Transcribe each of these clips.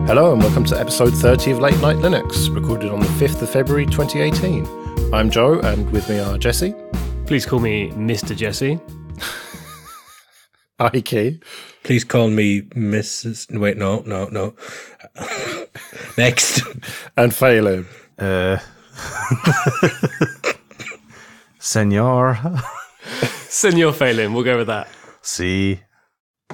Hello and welcome to episode 30 of Late Night Linux, recorded on the 5th of February 2018. I'm Joe, and with me are Jesse. Please call me Mr. Jesse. Ike. Please call me Mrs. Wait, no. Next. And Phelan. Senor. Senor Phelan, we'll go with that. See.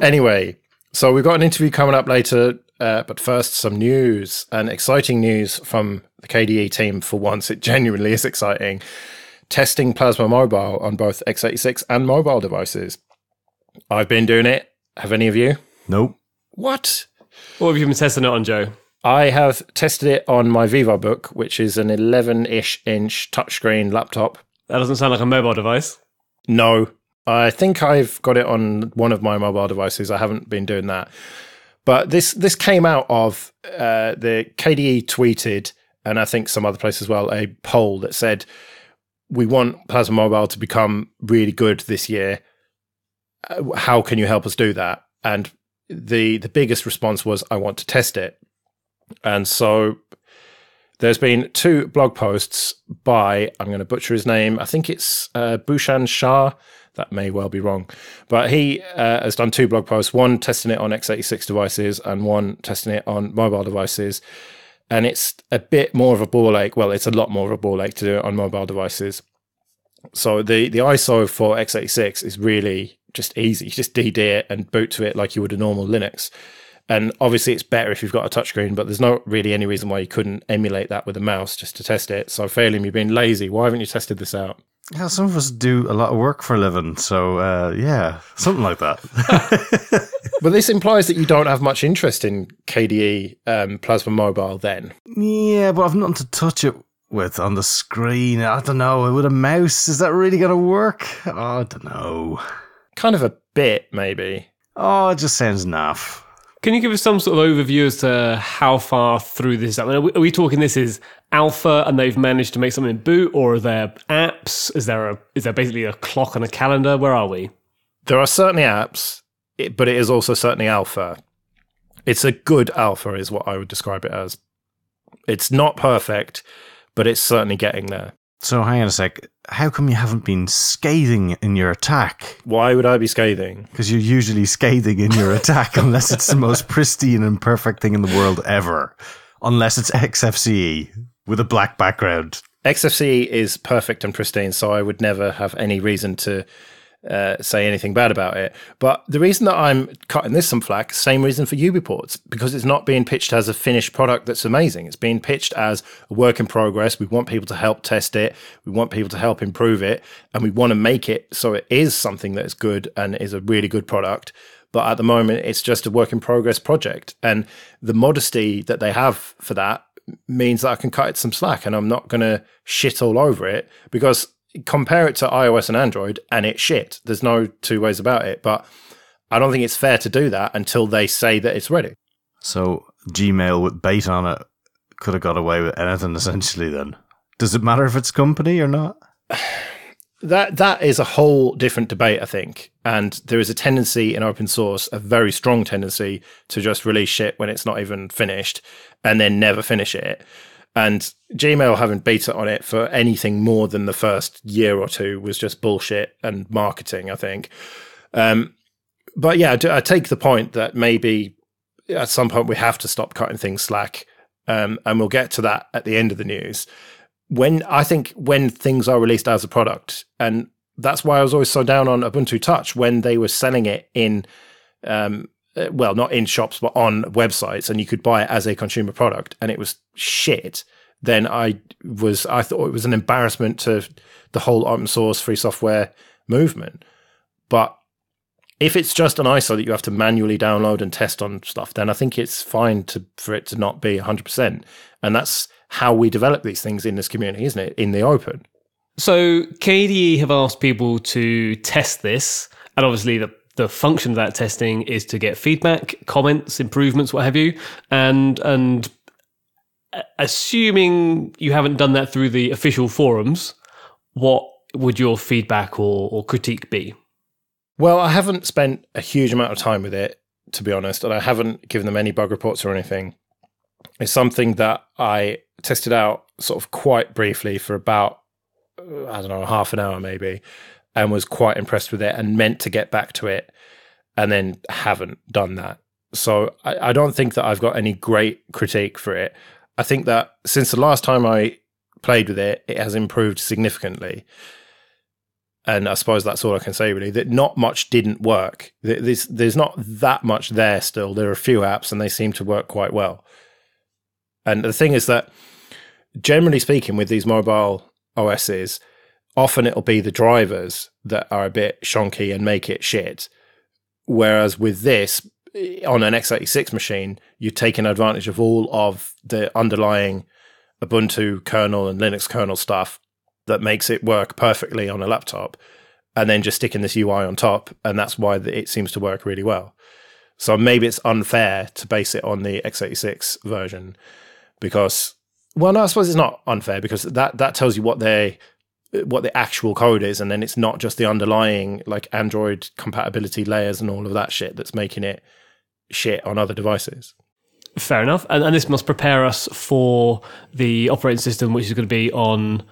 Anyway, so we've got an interview coming up later, but first some news, and exciting news from the KDE team for once. It genuinely is exciting. Testing Plasma Mobile on both x86 and mobile devices. I've been doing it. Have any of you? Nope. What? What have you been testing it on, Joe? I have tested it on my VivoBook, which is an 11-ish inch touchscreen laptop. That doesn't sound like a mobile device. No, I think I've got it on one of my mobile devices. I haven't been doing that. But this came out of the KDE tweeted, and I think some other place as well, a poll that said, we want Plasma Mobile to become really good this year. How can you help us do that? And the biggest response was, I want to test it. And so there's been two blog posts by, I'm going to butcher his name, I think it's Bhushan Shah. That may well be wrong. But he has done two blog posts, one testing it on x86 devices and one testing it on mobile devices. And it's a bit more of a ball ache. Well, it's a lot more of a ball ache to do it on mobile devices. So the ISO for x86 is really just easy. You just DD it and boot to it like you would a normal Linux. And obviously it's better if you've got a touchscreen, but there's not really any reason why you couldn't emulate that with a mouse just to test it. So Phelan, you've been lazy. Why haven't you tested this out? Yeah, some of us do a lot of work for a living, so yeah, something like that. But this implies that you don't have much interest in KDE Plasma Mobile then. Yeah, but I've nothing to touch it with on the screen. I don't know, with a mouse, is that really going to work? Oh, I don't know. Kind of a bit, maybe. Oh, it just sounds naff. Can you give us some sort of overview as to how far through this is? I mean, are we talking this is alpha and they've managed to make something boot, or are there apps? Is there basically a clock and a calendar? Where are we? There are certainly apps, but it is also certainly alpha. It's a good alpha is what I would describe it as. It's not perfect, but it's certainly getting there. So hang on a sec. How come you haven't been scathing in your attack? Why would I be scathing? Because you're usually scathing in your attack unless it's the most pristine and perfect thing in the world ever. Unless it's XFCE with a black background. XFCE is perfect and pristine, so I would never have any reason to say anything bad about it. But the reason that I'm cutting this some flack, same reason for UbiPorts, because it's not being pitched as a finished product that's amazing. It's being pitched as a work in progress. We want people to help test it. We want people to help improve it. And we want to make it so it is something that is good and is a really good product. But at the moment, it's just a work in progress project. And the modesty that they have for that means that I can cut it some slack, and I'm not going to shit all over it, because compare it to iOS and Android and it's shit. There's no two ways about it. But I don't think it's fair to do that until they say that it's ready. So Gmail with bait on it could have got away with anything essentially then. Does it matter if it's company or not? That is a whole different debate, I think. And there is a tendency in open source, a very strong tendency, to just release shit when it's not even finished and then never finish it. And Gmail having beta on it for anything more than the first year or two was just bullshit and marketing, I think. But yeah, I take the point that maybe at some point we have to stop cutting things slack. And we'll get to that at the end of the news. I think when things are released as a product, and that's why I was always so down on Ubuntu Touch when they were selling it in, well, not in shops, but on websites, and you could buy it as a consumer product, and it was shit, then I thought it was an embarrassment to the whole open source free software movement. But if it's just an ISO that you have to manually download and test on stuff, then I think it's fine for it to not be 100%. And that's how we develop these things in this community, isn't it? In the open. So KDE have asked people to test this, and obviously the function of that testing is to get feedback, comments, improvements, what have you. And assuming you haven't done that through the official forums, what would your feedback or critique be? Well, I haven't spent a huge amount of time with it, to be honest, and I haven't given them any bug reports or anything. is something that I tested out sort of quite briefly for about, I don't know, half an hour maybe, and was quite impressed with it and meant to get back to it, and then haven't done that. So I don't think that I've got any great critique for it. I think that since the last time I played with it, it has improved significantly. And I suppose that's all I can say, really, that not much didn't work. There's not that much there still. There are a few apps and they seem to work quite well. And the thing is that, generally speaking, with these mobile OSs, often it'll be the drivers that are a bit shonky and make it shit. Whereas with this, on an x86 machine, you're taking advantage of all of the underlying Ubuntu kernel and Linux kernel stuff that makes it work perfectly on a laptop, and then just sticking this UI on top, and that's why it seems to work really well. So maybe it's unfair to base it on the x86 version because, well, no, I suppose it's not unfair because that tells you what the actual code is, and then it's not just the underlying like Android compatibility layers and all of that shit that's making it shit on other devices. Fair enough. And this must prepare us for the operating system, which is going to be on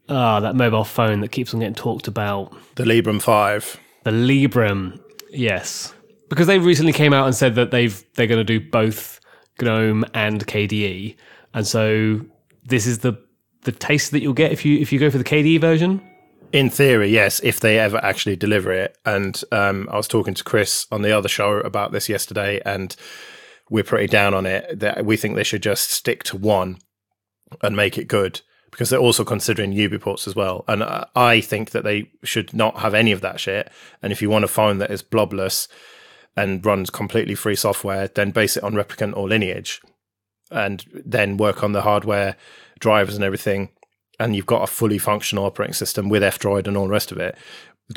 that mobile phone that keeps on getting talked about. The Librem 5. The Librem, yes. Because they recently came out and said that they're going to do both GNOME and KDE. And so this is the taste that you'll get if you go for the KDE version? In theory, yes, if they ever actually deliver it. And I was talking to Chris on the other show about this yesterday, and we're pretty down on it. That we think they should just stick to one and make it good, because they're also considering UbiPorts as well. And I think that they should not have any of that shit. And if you want a phone that is blobless and runs completely free software, then base it on Replicant or Lineage, and then work on the hardware drivers and everything. And you've got a fully functional operating system with F-Droid and all the rest of it.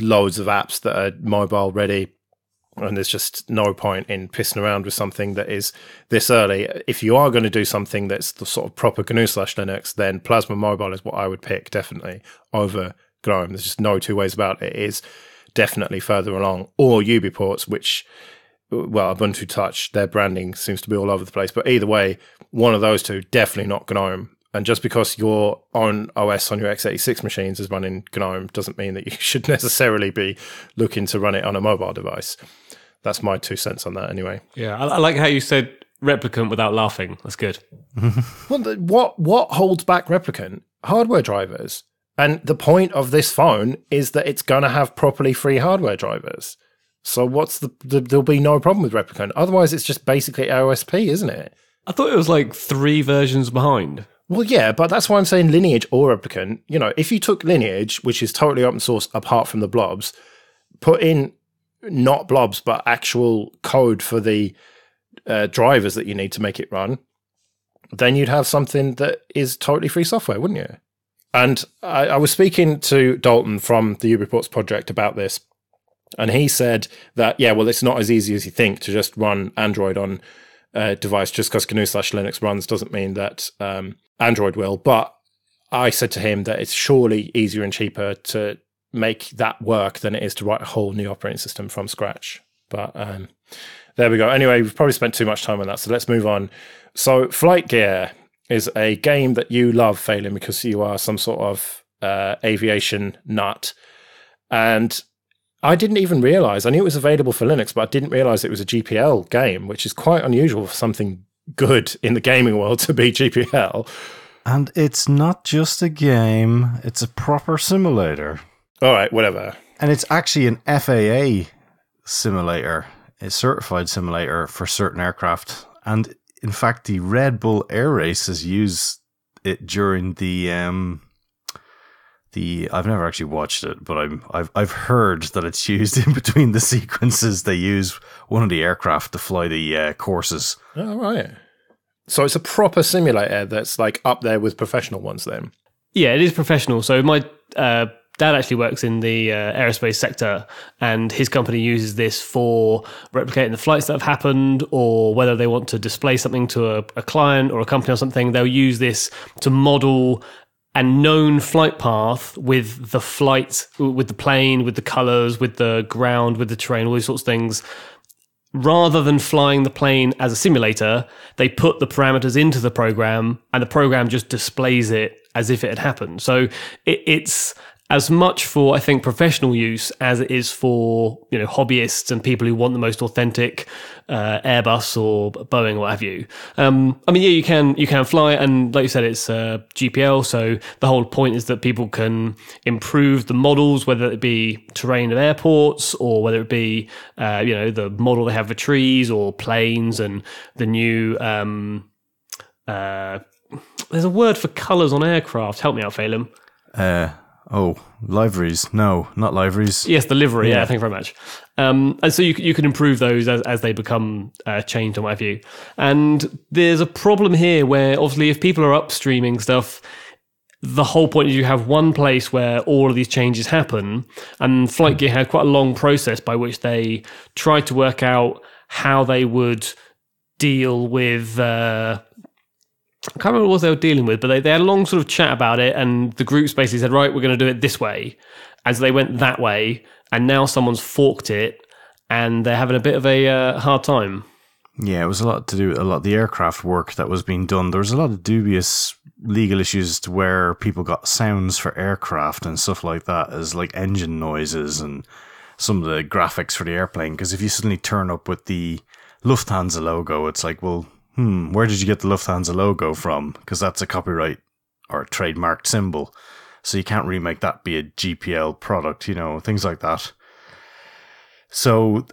Loads of apps that are mobile ready. And there's just no point in pissing around with something that is this early. If you are going to do something that's the sort of proper GNU/Linux, then Plasma Mobile is what I would pick, definitely, over GNOME. There's just no two ways about it. It is definitely further along. Or UbiPorts, which, well, Ubuntu Touch, their branding seems to be all over the place. But either way, one of those two, definitely not GNOME. And just because your own OS on your x86 machines is running GNOME doesn't mean that you should necessarily be looking to run it on a mobile device. That's my 2 cents on that anyway. Yeah, I like how you said Replicant without laughing. That's good. Well, what holds back Replicant? Hardware drivers. And the point of this phone is that it's going to have properly free hardware drivers. So what's there'll be no problem with Replicant. Otherwise, it's just basically OSP, isn't it? I thought it was like 3 versions behind. Well, yeah, but that's why I'm saying Lineage or Replicant. You know, if you took Lineage, which is totally open source apart from the blobs, put in not blobs, but actual code for the drivers that you need to make it run, then you'd have something that is totally free software, wouldn't you? And I was speaking to Dalton from the UbiPorts project about this, and he said that, yeah, well, it's not as easy as you think to just run Android on a device. Just because GNU/Linux runs doesn't mean that Android will. But I said to him that it's surely easier and cheaper to make that work than it is to write a whole new operating system from scratch. But there we go. Anyway, we've probably spent too much time on that, so let's move on. So Flightgear is a game that you love, Phelan, because you are some sort of aviation nut. And I didn't even realize, I knew it was available for Linux, but I didn't realize it was a GPL game, which is quite unusual for something good in the gaming world to be GPL. And it's not just a game, it's a proper simulator. All right, whatever. And it's actually an FAA simulator, a certified simulator for certain aircraft. And in fact, the Red Bull Air Races use it during the I've never actually watched it, but I've heard that it's used in between the sequences. They use one of the aircraft to fly the courses. All right. So it's a proper simulator that's like up there with professional ones then? Yeah, it is professional. So my dad actually works in the aerospace sector, and his company uses this for replicating the flights that have happened, or whether they want to display something to a client or a company or something, they'll use this to model a known flight path with the flight, with the plane, with the colours, with the ground, with the terrain, all these sorts of things, rather than flying the plane as a simulator, they put the parameters into the program, and the program just displays it as if it had happened. So it's as much for, I think, professional use as it is for, hobbyists and people who want the most authentic Airbus or Boeing or what have you. You can fly, and like you said, it's GPL. So the whole point is that people can improve the models, whether it be terrain of airports or whether it be, the model they have for trees or planes, and the new. There's a word for colours on aircraft. Help me out, Phelim. Liveries. No, not liveries. Yes, the livery. Yeah, thank you very much. And so you can improve those as they become changed, on my view. And there's a problem here where, obviously, if people are upstreaming stuff, the whole point is you have one place where all of these changes happen. And Flightgear had quite a long process by which they tried to work out how they would deal with... I can't remember what they were dealing with, but they had a long sort of chat about it, and the groups basically said, right, we're going to do it this way. And so they went that way, and now someone's forked it, and they're having a bit of a hard time. Yeah, it was a lot to do with a lot of the aircraft work that was being done. There was a lot of dubious legal issues to where people got sounds for aircraft and stuff like that, as like engine noises and some of the graphics for the airplane. Because if you suddenly turn up with the Lufthansa logo, it's like, well... where did you get the Lufthansa logo from? Because that's a copyright or a trademarked symbol. So you can't really make that be a GPL product, things like that. So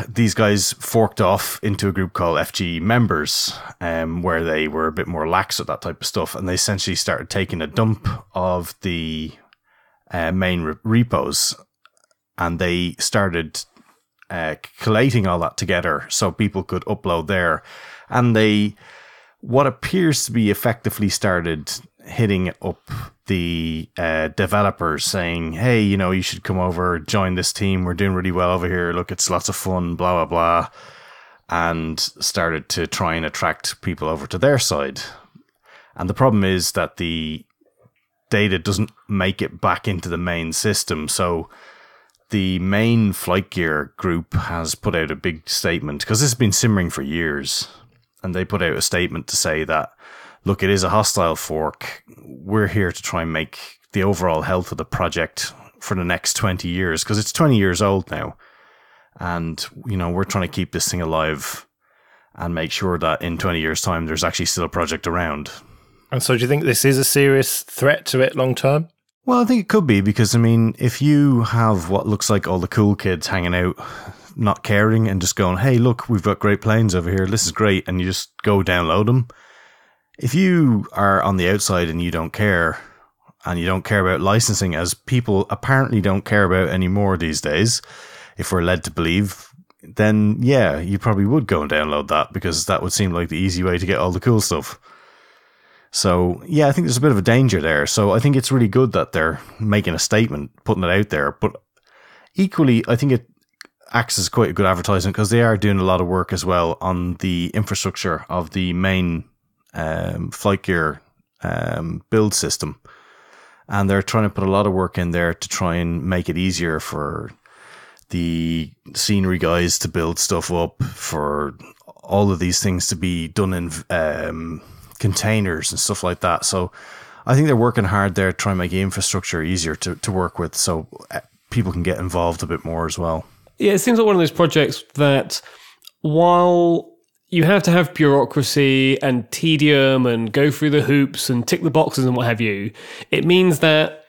these guys forked off into a group called FG Members, where they were a bit more lax with that type of stuff. And they essentially started taking a dump of the main repos, and they started collating all that together so people could upload there. And what appears to be effectively started hitting up the developers saying, hey, you should come over, join this team. We're doing really well over here. Look, it's lots of fun, blah, blah, blah. And started to try and attract people over to their side. And the problem is that the data doesn't make it back into the main system. So the main Flightgear group has put out a big statement, because this has been simmering for years. And they put out a statement to say that, look, it is a hostile fork. We're here to try and make the overall health of the project for the next 20 years, because it's 20 years old now. And, we're trying to keep this thing alive and make sure that in 20 years' time, there's actually still a project around. And so do you think this is a serious threat to it long term? Well, I think it could be, because, if you have what looks like all the cool kids hanging out, not caring and just going, hey, look, we've got great planes over here, this is great, and you just go download them. If you are on the outside and you don't care, and you don't care about licensing, as people apparently don't care about anymore these days, if we're led to believe, then yeah, you probably would go and download that, because that would seem like the easy way to get all the cool stuff. So yeah, I think there's a bit of a danger there. So I think it's really good that they're making a statement, putting it out there, but equally, I think it acts as quite a good advertisement, because they are doing a lot of work as well on the infrastructure of the main Flightgear build system. And they're trying to put a lot of work in there to try and make it easier for the scenery guys to build stuff up, for all of these things to be done in containers and stuff like that. So I think they're working hard there to try and make the infrastructure easier to work with, so people can get involved a bit more as well. Yeah, it seems like one of those projects that, while you have to have bureaucracy and tedium and go through the hoops and tick the boxes and what have you, it means that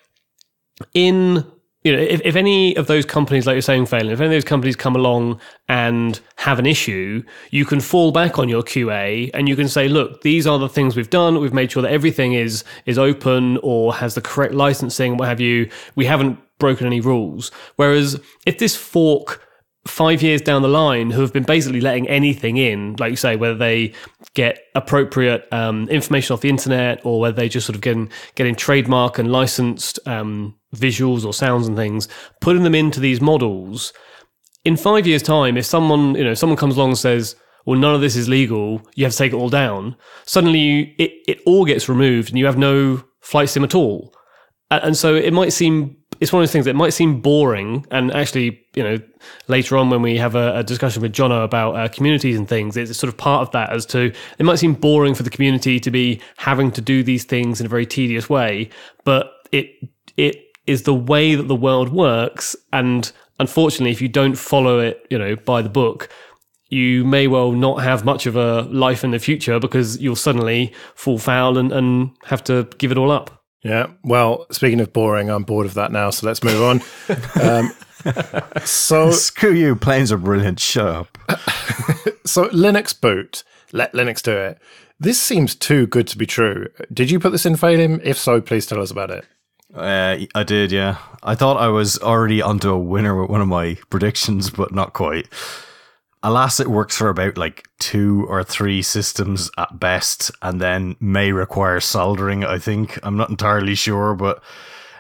if any of those companies, like you're saying, Phelan, if any of those companies come along and have an issue, you can fall back on your QA and you can say, look, these are the things we've done. We've made sure that everything is open or has the correct licensing, what have you. We haven't broken any rules. Whereas if this fork 5 years down the line, who have been basically letting anything in, like you say, whether they get appropriate information off the internet or whether they just sort of getting trademark and licensed visuals or sounds and things, putting them into these models, in 5 years' time, if someone comes along and says, well, none of this is legal, you have to take it all down, suddenly it all gets removed and you have no flight sim at all. And so it might seem it's one of those things that might seem boring, and actually, later on when we have a discussion with Jono about communities and things, it's sort of part of that as to, it might seem boring for the community to be having to do these things in a very tedious way, but it is the way that the world works, and unfortunately, if you don't follow it, by the book, you may well not have much of a life in the future because you'll suddenly fall foul and have to give it all up. Yeah, well, speaking of boring, I'm bored of that now, so let's move on. So screw you, planes are brilliant, shut up. So LinuxBoot, let Linux do it. This seems too good to be true. Did you put this in Phalim? If so, please tell us about it. I did, yeah. I thought I was already onto a winner with one of my predictions, but not quite. Alas, it works for about 2 or 3 systems at best, and then may require soldering, I think. I'm not entirely sure, but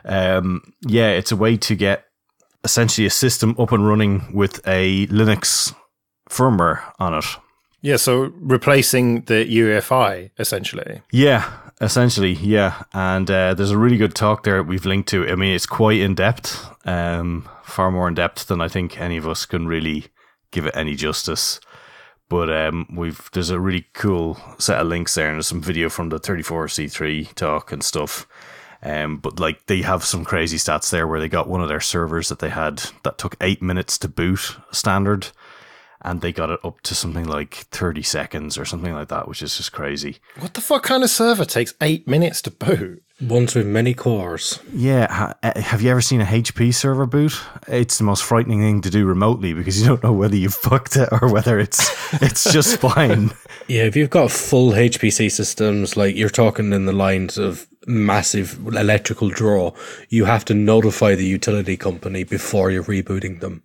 it's a way to get essentially a system up and running with a Linux firmware on it. Yeah, so replacing the UEFI, essentially. Yeah, essentially, yeah. And there's a really good talk there we've linked to. I mean, it's quite in-depth, far more in-depth than I think any of us can really give it any justice. But there's a really cool set of links there, and there's some video from the 34C3 talk and stuff. But they have some crazy stats there where they got one of their servers that they had that took 8 minutes to boot standard, and they got it up to something like 30 seconds or something like that, which is just crazy. What the fuck kind of server takes 8 minutes to boot? Ones with many cores. Yeah, have you ever seen a HP server boot? It's the most frightening thing to do remotely because you don't know whether you've fucked it or whether it's just fine. Yeah, if you've got full HPC systems, you're talking in the lines of massive electrical draw, you have to notify the utility company before you're rebooting them.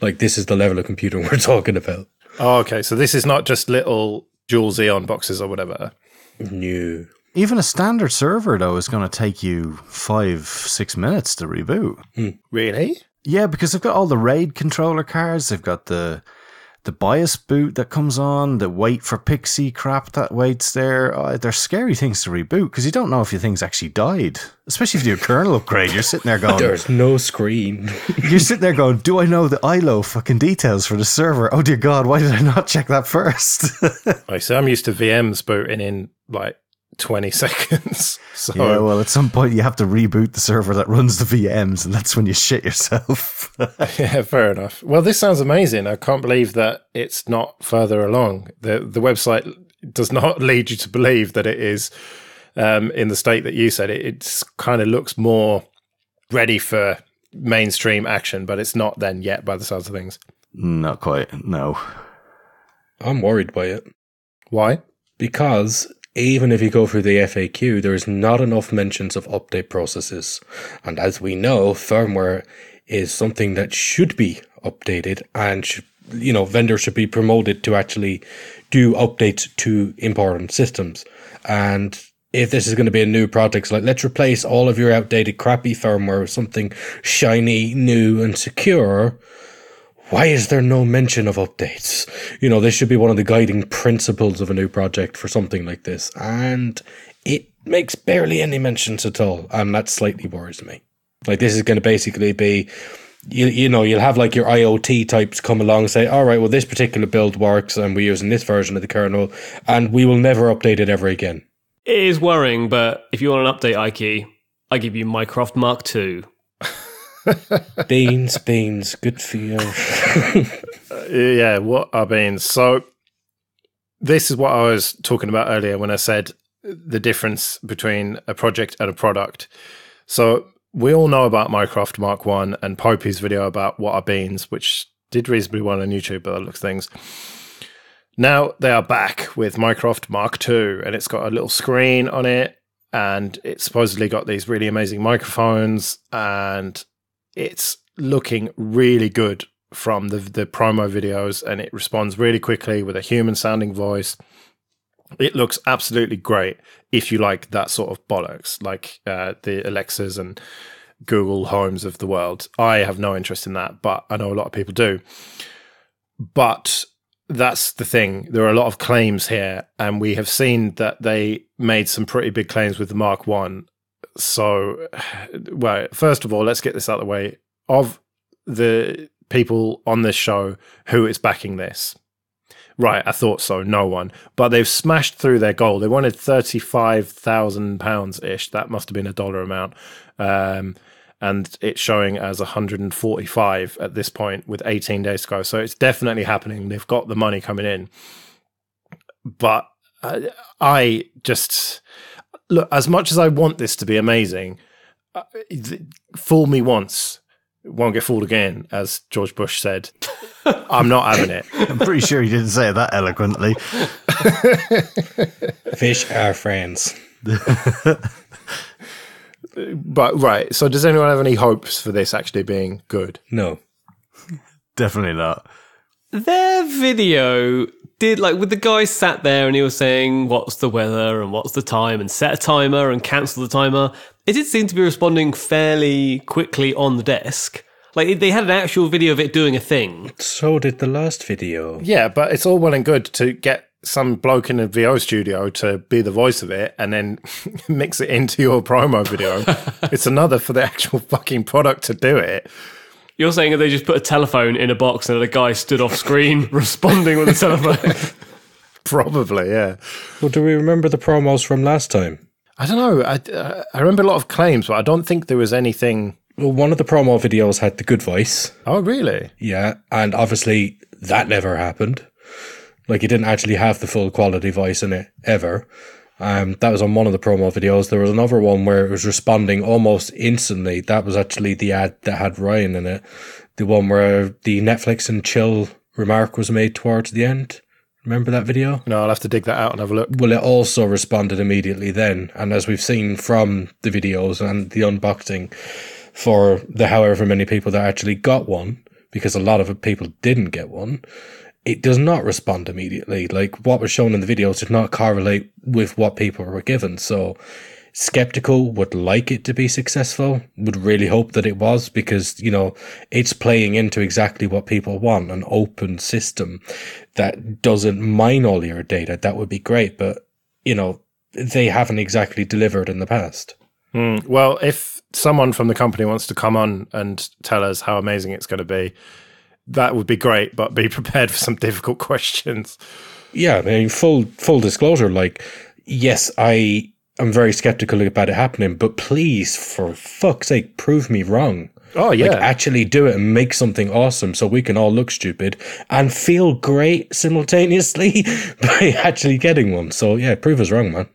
This is the level of computing we're talking about. Oh, okay. So this is not just little dual Xeon boxes or whatever. No. Even a standard server, though, is going to take you 5-6 minutes to reboot. Really? Yeah, because they've got all the RAID controller cards. They've got the BIOS boot that comes on, the wait for Pixie crap that waits there. They're scary things to reboot because you don't know if your thing's actually died. Especially if you do a kernel upgrade, you're sitting there going... There's no screen. You're sitting there going, do I know the ILO fucking details for the server? Oh dear God, why did I not check that first? So I'm used to VMs booting in 20 seconds. So yeah, well, at some point you have to reboot the server that runs the VMs, and that's when you shit yourself. yeah, fair enough. Well, this sounds amazing. I can't believe that it's not further along. The website does not lead you to believe that it is in the state that you said. It kind of looks more ready for mainstream action, but it's not then yet by the sounds of things. Not quite, no. I'm worried by it. Why? Because even if you go through the FAQ, there is not enough mentions of update processes. And as we know, firmware is something that should be updated, and vendors should be promoted to actually do updates to important systems. And if this is going to be a new project, let's replace all of your outdated crappy firmware with something shiny, new and secure. Why is there no mention of updates? This should be one of the guiding principles of a new project for something like this. And it makes barely any mentions at all. And that slightly worries me. This is going to basically be, you'll have your IoT types come along and say, all right, well, this particular build works and we're using this version of the kernel and we will never update it ever again. It is worrying, but if you want an update, Ike, I give you Mycroft Mark II. Beans, good for you. Yeah, what are beans? So this is what I was talking about earlier when I said the difference between a project and a product. So we all know about Mycroft Mark I and Popey's video about what are beans, which did reasonably well on YouTube by the looks of things. Now they are back with Mycroft Mark II, and it's got a little screen on it, and it's supposedly got these really amazing microphones, and it's looking really good from the promo videos, and it responds really quickly with a human sounding voice. It looks absolutely great if you like that sort of bollocks, like the Alexas and Google Homes of the world. I have no interest in that, but I know a lot of people do. But that's the thing. There are a lot of claims here, and we have seen that they made some pretty big claims with the Mark I. So, well, first of all, let's get this out of the way. Of the people on this show, who is backing this? Right, I thought so. No one. But they've smashed through their goal. They wanted £35,000-ish. That must have been a dollar amount. And it's showing as 145 at this point with 18 days to go. So it's definitely happening. They've got the money coming in. But I just... Look, as much as I want this to be amazing, fool me once, won't get fooled again, as George Bush said. I'm not having it. I'm pretty sure he didn't say it that eloquently. Fish are friends. But, right, so does anyone have any hopes for this actually being good? No. Definitely not. Their video did, like, with the guy sat there and he was saying, what's the weather and what's the time, and set a timer and cancel the timer. It did seem to be responding fairly quickly on the desk. Like, they had an actual video of it doing a thing. So did the last video. Yeah, but it's all well and good to get some bloke in a VO studio to be the voice of it and then mix it into your promo video. It's another for the actual fucking product to do it. You're saying that they just put a telephone in a box and a guy stood off screen responding with a telephone? Probably, yeah. Well, do we remember the promos from last time? I don't know. I remember a lot of claims, but I don't think there was anything... Well, one of the promo videos had the good voice. Oh, really? Yeah, and obviously that never happened. Like, he didn't actually have the full quality voice in it, ever. That was on one of the promo videos. There was another one where it was responding almost instantly. That was actually the ad that had Ryan in it. The one where the Netflix and chill remark was made towards the end. Remember that video? No, I'll have to dig that out and have a look. Well, it also responded immediately then. And as we've seen from the videos and the unboxing for the however many people that actually got one, because a lot of people didn't get one, it does not respond immediately. Like, what was shown in the videos did not correlate with what people were given. So Skeptical would like it to be successful, would really hope that it was, because, you know, it's playing into exactly what people want, an open system that doesn't mine all your data. That would be great, but, you know, they haven't exactly delivered in the past. Well, if someone from the company wants to come on and tell us how amazing it's going to be, that would be great, but be prepared for some difficult questions. Yeah, I mean, full disclosure, like, yes, I am very skeptical about it happening, but please, for fuck's sake, prove me wrong. Oh, yeah. Like, actually do it and make something awesome so we can all look stupid and feel great simultaneously by actually getting one. So, yeah, prove us wrong, man.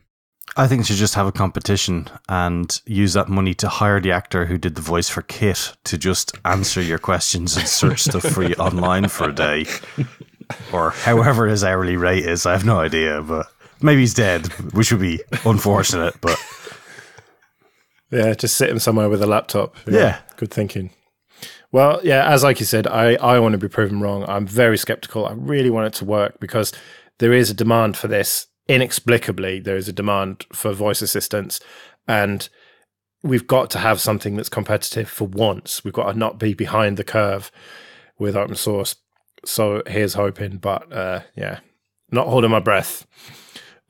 I think you should just have a competition and use that money to hire the actor who did the voice for Kit to just answer your questions and search stuff for you online for a day. Or however his hourly rate is, I have no idea, but maybe he's dead, which would be unfortunate, but... Yeah, just sit him somewhere with a laptop. Yeah. Good thinking. Well, yeah, as like you said, I want to be proven wrong. I'm very skeptical. I really want it to work because there is a demand for this. Inexplicably, there is a demand for voice assistants, and we've got to have something that's competitive for once. We've got to not be behind the curve with open source. So here's hoping, but yeah, not holding my breath.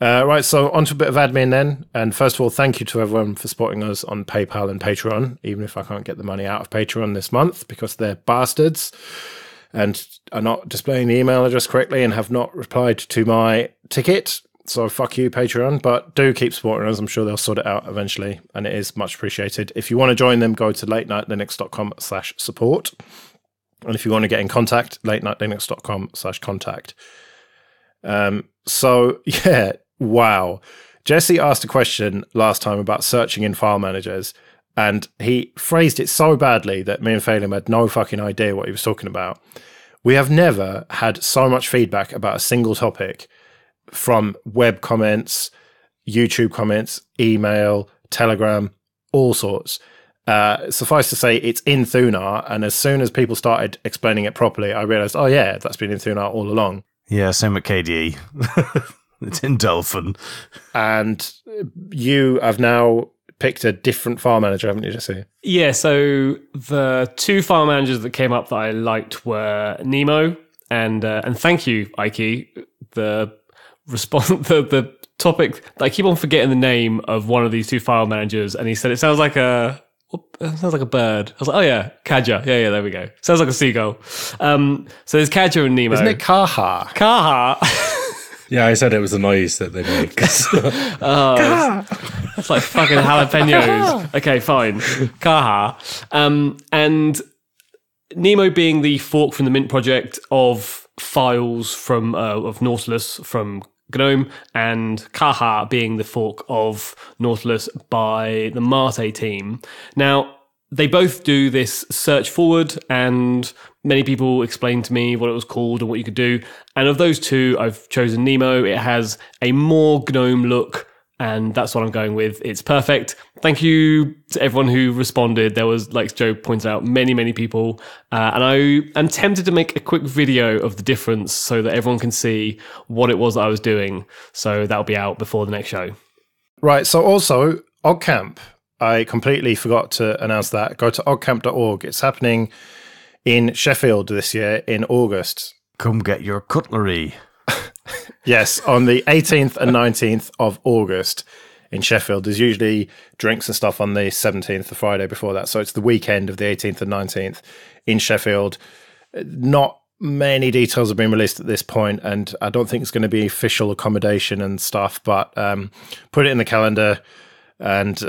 Right, so on to a bit of admin then. And first of all, thank you to everyone for supporting us on PayPal and Patreon, even if I can't get the money out of Patreon this month because they're bastards and are not displaying the email address correctly and have not replied to my ticket. So fuck you, Patreon, but do keep supporting us. I'm sure they'll sort it out eventually, and it is much appreciated. If you want to join them, go to latenightlinux.com/support. And if you want to get in contact, latenightlinux.com/contact. So, yeah, wow. Jesse asked a question last time about searching in file managers, and he phrased it so badly that me and Phelim had no fucking idea what he was talking about. We have never had so much feedback about a single topic from web comments, YouTube comments, email, Telegram, all sorts. Suffice to say, it's in Thunar, and as soon as people started explaining it properly, I realized, oh yeah, that's been in Thunar all along. Yeah, same with KDE. It's in Dolphin. And you have now picked a different file manager, haven't you, Jesse? Yeah, so the two file managers that came up that I liked were Nemo and thank you, Ike. The topic. I keep on forgetting the name of one of these two file managers, and he said it sounds like a bird. I was like, oh yeah, Kaja. Yeah, there we go. Sounds like a seagull. So there's Kaja and Nemo. Isn't it Kaha? Kaha. Yeah, I said it was a noise that they make. That's like fucking jalapenos. Okay, fine. Kaha. And Nemo being the fork from the Mint project of files from of Nautilus from GNOME, and Kaha being the fork of Nautilus by the Mate team. Now, they both do this search forward, and many people explained to me what it was called and what you could do. And of those two, I've chosen Nemo. It has a more GNOME look, and that's what I'm going with. It's perfect. Thank you to everyone who responded. There was, like Joe pointed out, many people. And I am tempted to make a quick video of the difference so that everyone can see what it was that I was doing. So that'll be out before the next show. Right. So also, Oggcamp. I completely forgot to announce that. Go to oggcamp.org. It's happening in Sheffield this year in August. Come get your cutlery. Yes, on the 18th and 19th of August in Sheffield. There's usually drinks and stuff on the 17th, the Friday before that. So it's the weekend of the 18th and 19th in Sheffield. Not many details have been released at this point, and I don't think it's going to be official accommodation and stuff, but put it in the calendar and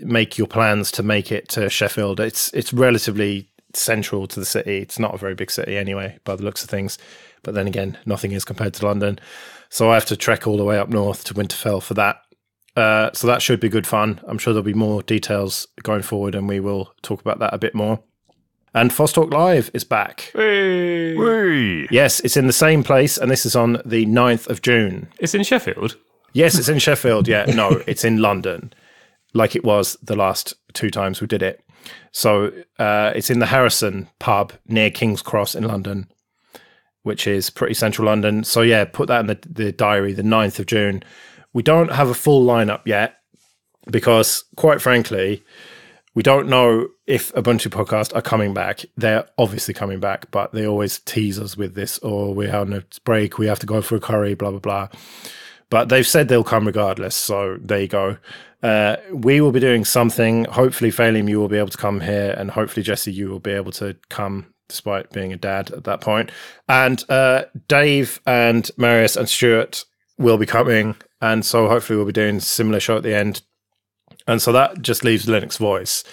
make your plans to make it to Sheffield. It's relatively central to the city. It's not a very big city anyway, by the looks of things. But then again, nothing is compared to London. So I have to trek all the way up north to Winterfell for that. So that should be good fun. I'm sure there'll be more details going forward, and we will talk about that a bit more. And FOSS Talk Live is back. Hey. Yes, it's in the same place, and this is on the 9th of June. It's in Sheffield? Yes, it's in Sheffield. Yeah, no, it's in London, like it was the last two times we did it. So it's in the Harrison pub near King's Cross in London, which is pretty central London. So yeah, put that in the diary, the 9th of June. We don't have a full lineup yet because, quite frankly, we don't know if Ubuntu Podcast are coming back. They're obviously coming back, but they always tease us with this, or we're on a break, we have to go for a curry, blah, blah, blah. But they've said they'll come regardless, so there you go. We will be doing something. Hopefully, Phelim, you will be able to come here, and hopefully, Jesse, you will be able to come despite being a dad at that point. And Dave and Marius and Stuart will be coming, and so hopefully we'll be doing a similar show at the end. And so that just leaves Linux Voice.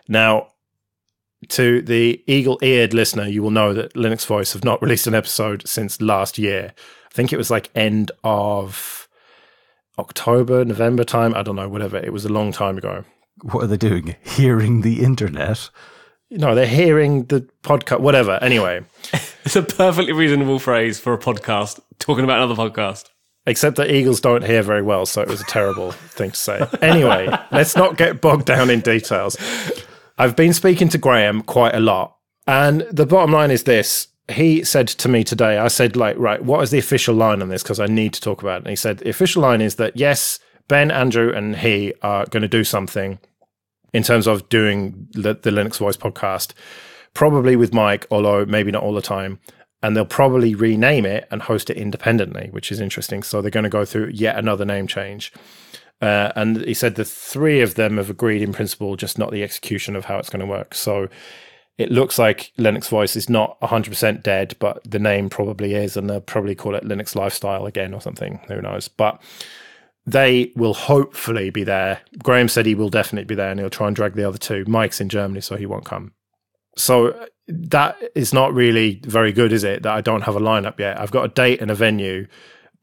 Now, to the eagle-eared listener, you will know that Linux Voice have not released an episode since last year. I think it was like end of October, November time. I don't know, whatever. It was a long time ago. What are they doing? Hearing the internet? No, they're hearing the podcast, whatever. Anyway. It's a perfectly reasonable phrase for a podcast, talking about another podcast. Except that eagles don't hear very well, so it was a terrible thing to say. Anyway, let's not get bogged down in details. I've been speaking to Graham quite a lot, and the bottom line is this. He said to me today, I said, like, right, what is the official line on this? Because I need to talk about it. And he said, the official line is that, yes, Ben, Andrew, and he are going to do something in terms of doing the Linux Voice podcast, probably with Mike, although maybe not all the time. And they'll probably rename it and host it independently, which is interesting. So they're going to go through yet another name change. And he said the three of them have agreed in principle, just not the execution of how it's going to work. So it looks like Linux Voice is not 100% dead, but the name probably is, and they'll probably call it Linux Lifestyle again or something. Who knows? But they will hopefully be there. Graham said he will definitely be there, and he'll try and drag the other two. Mike's in Germany, so he won't come. So that is not really very good, is it? That I don't have a lineup yet. I've got a date and a venue,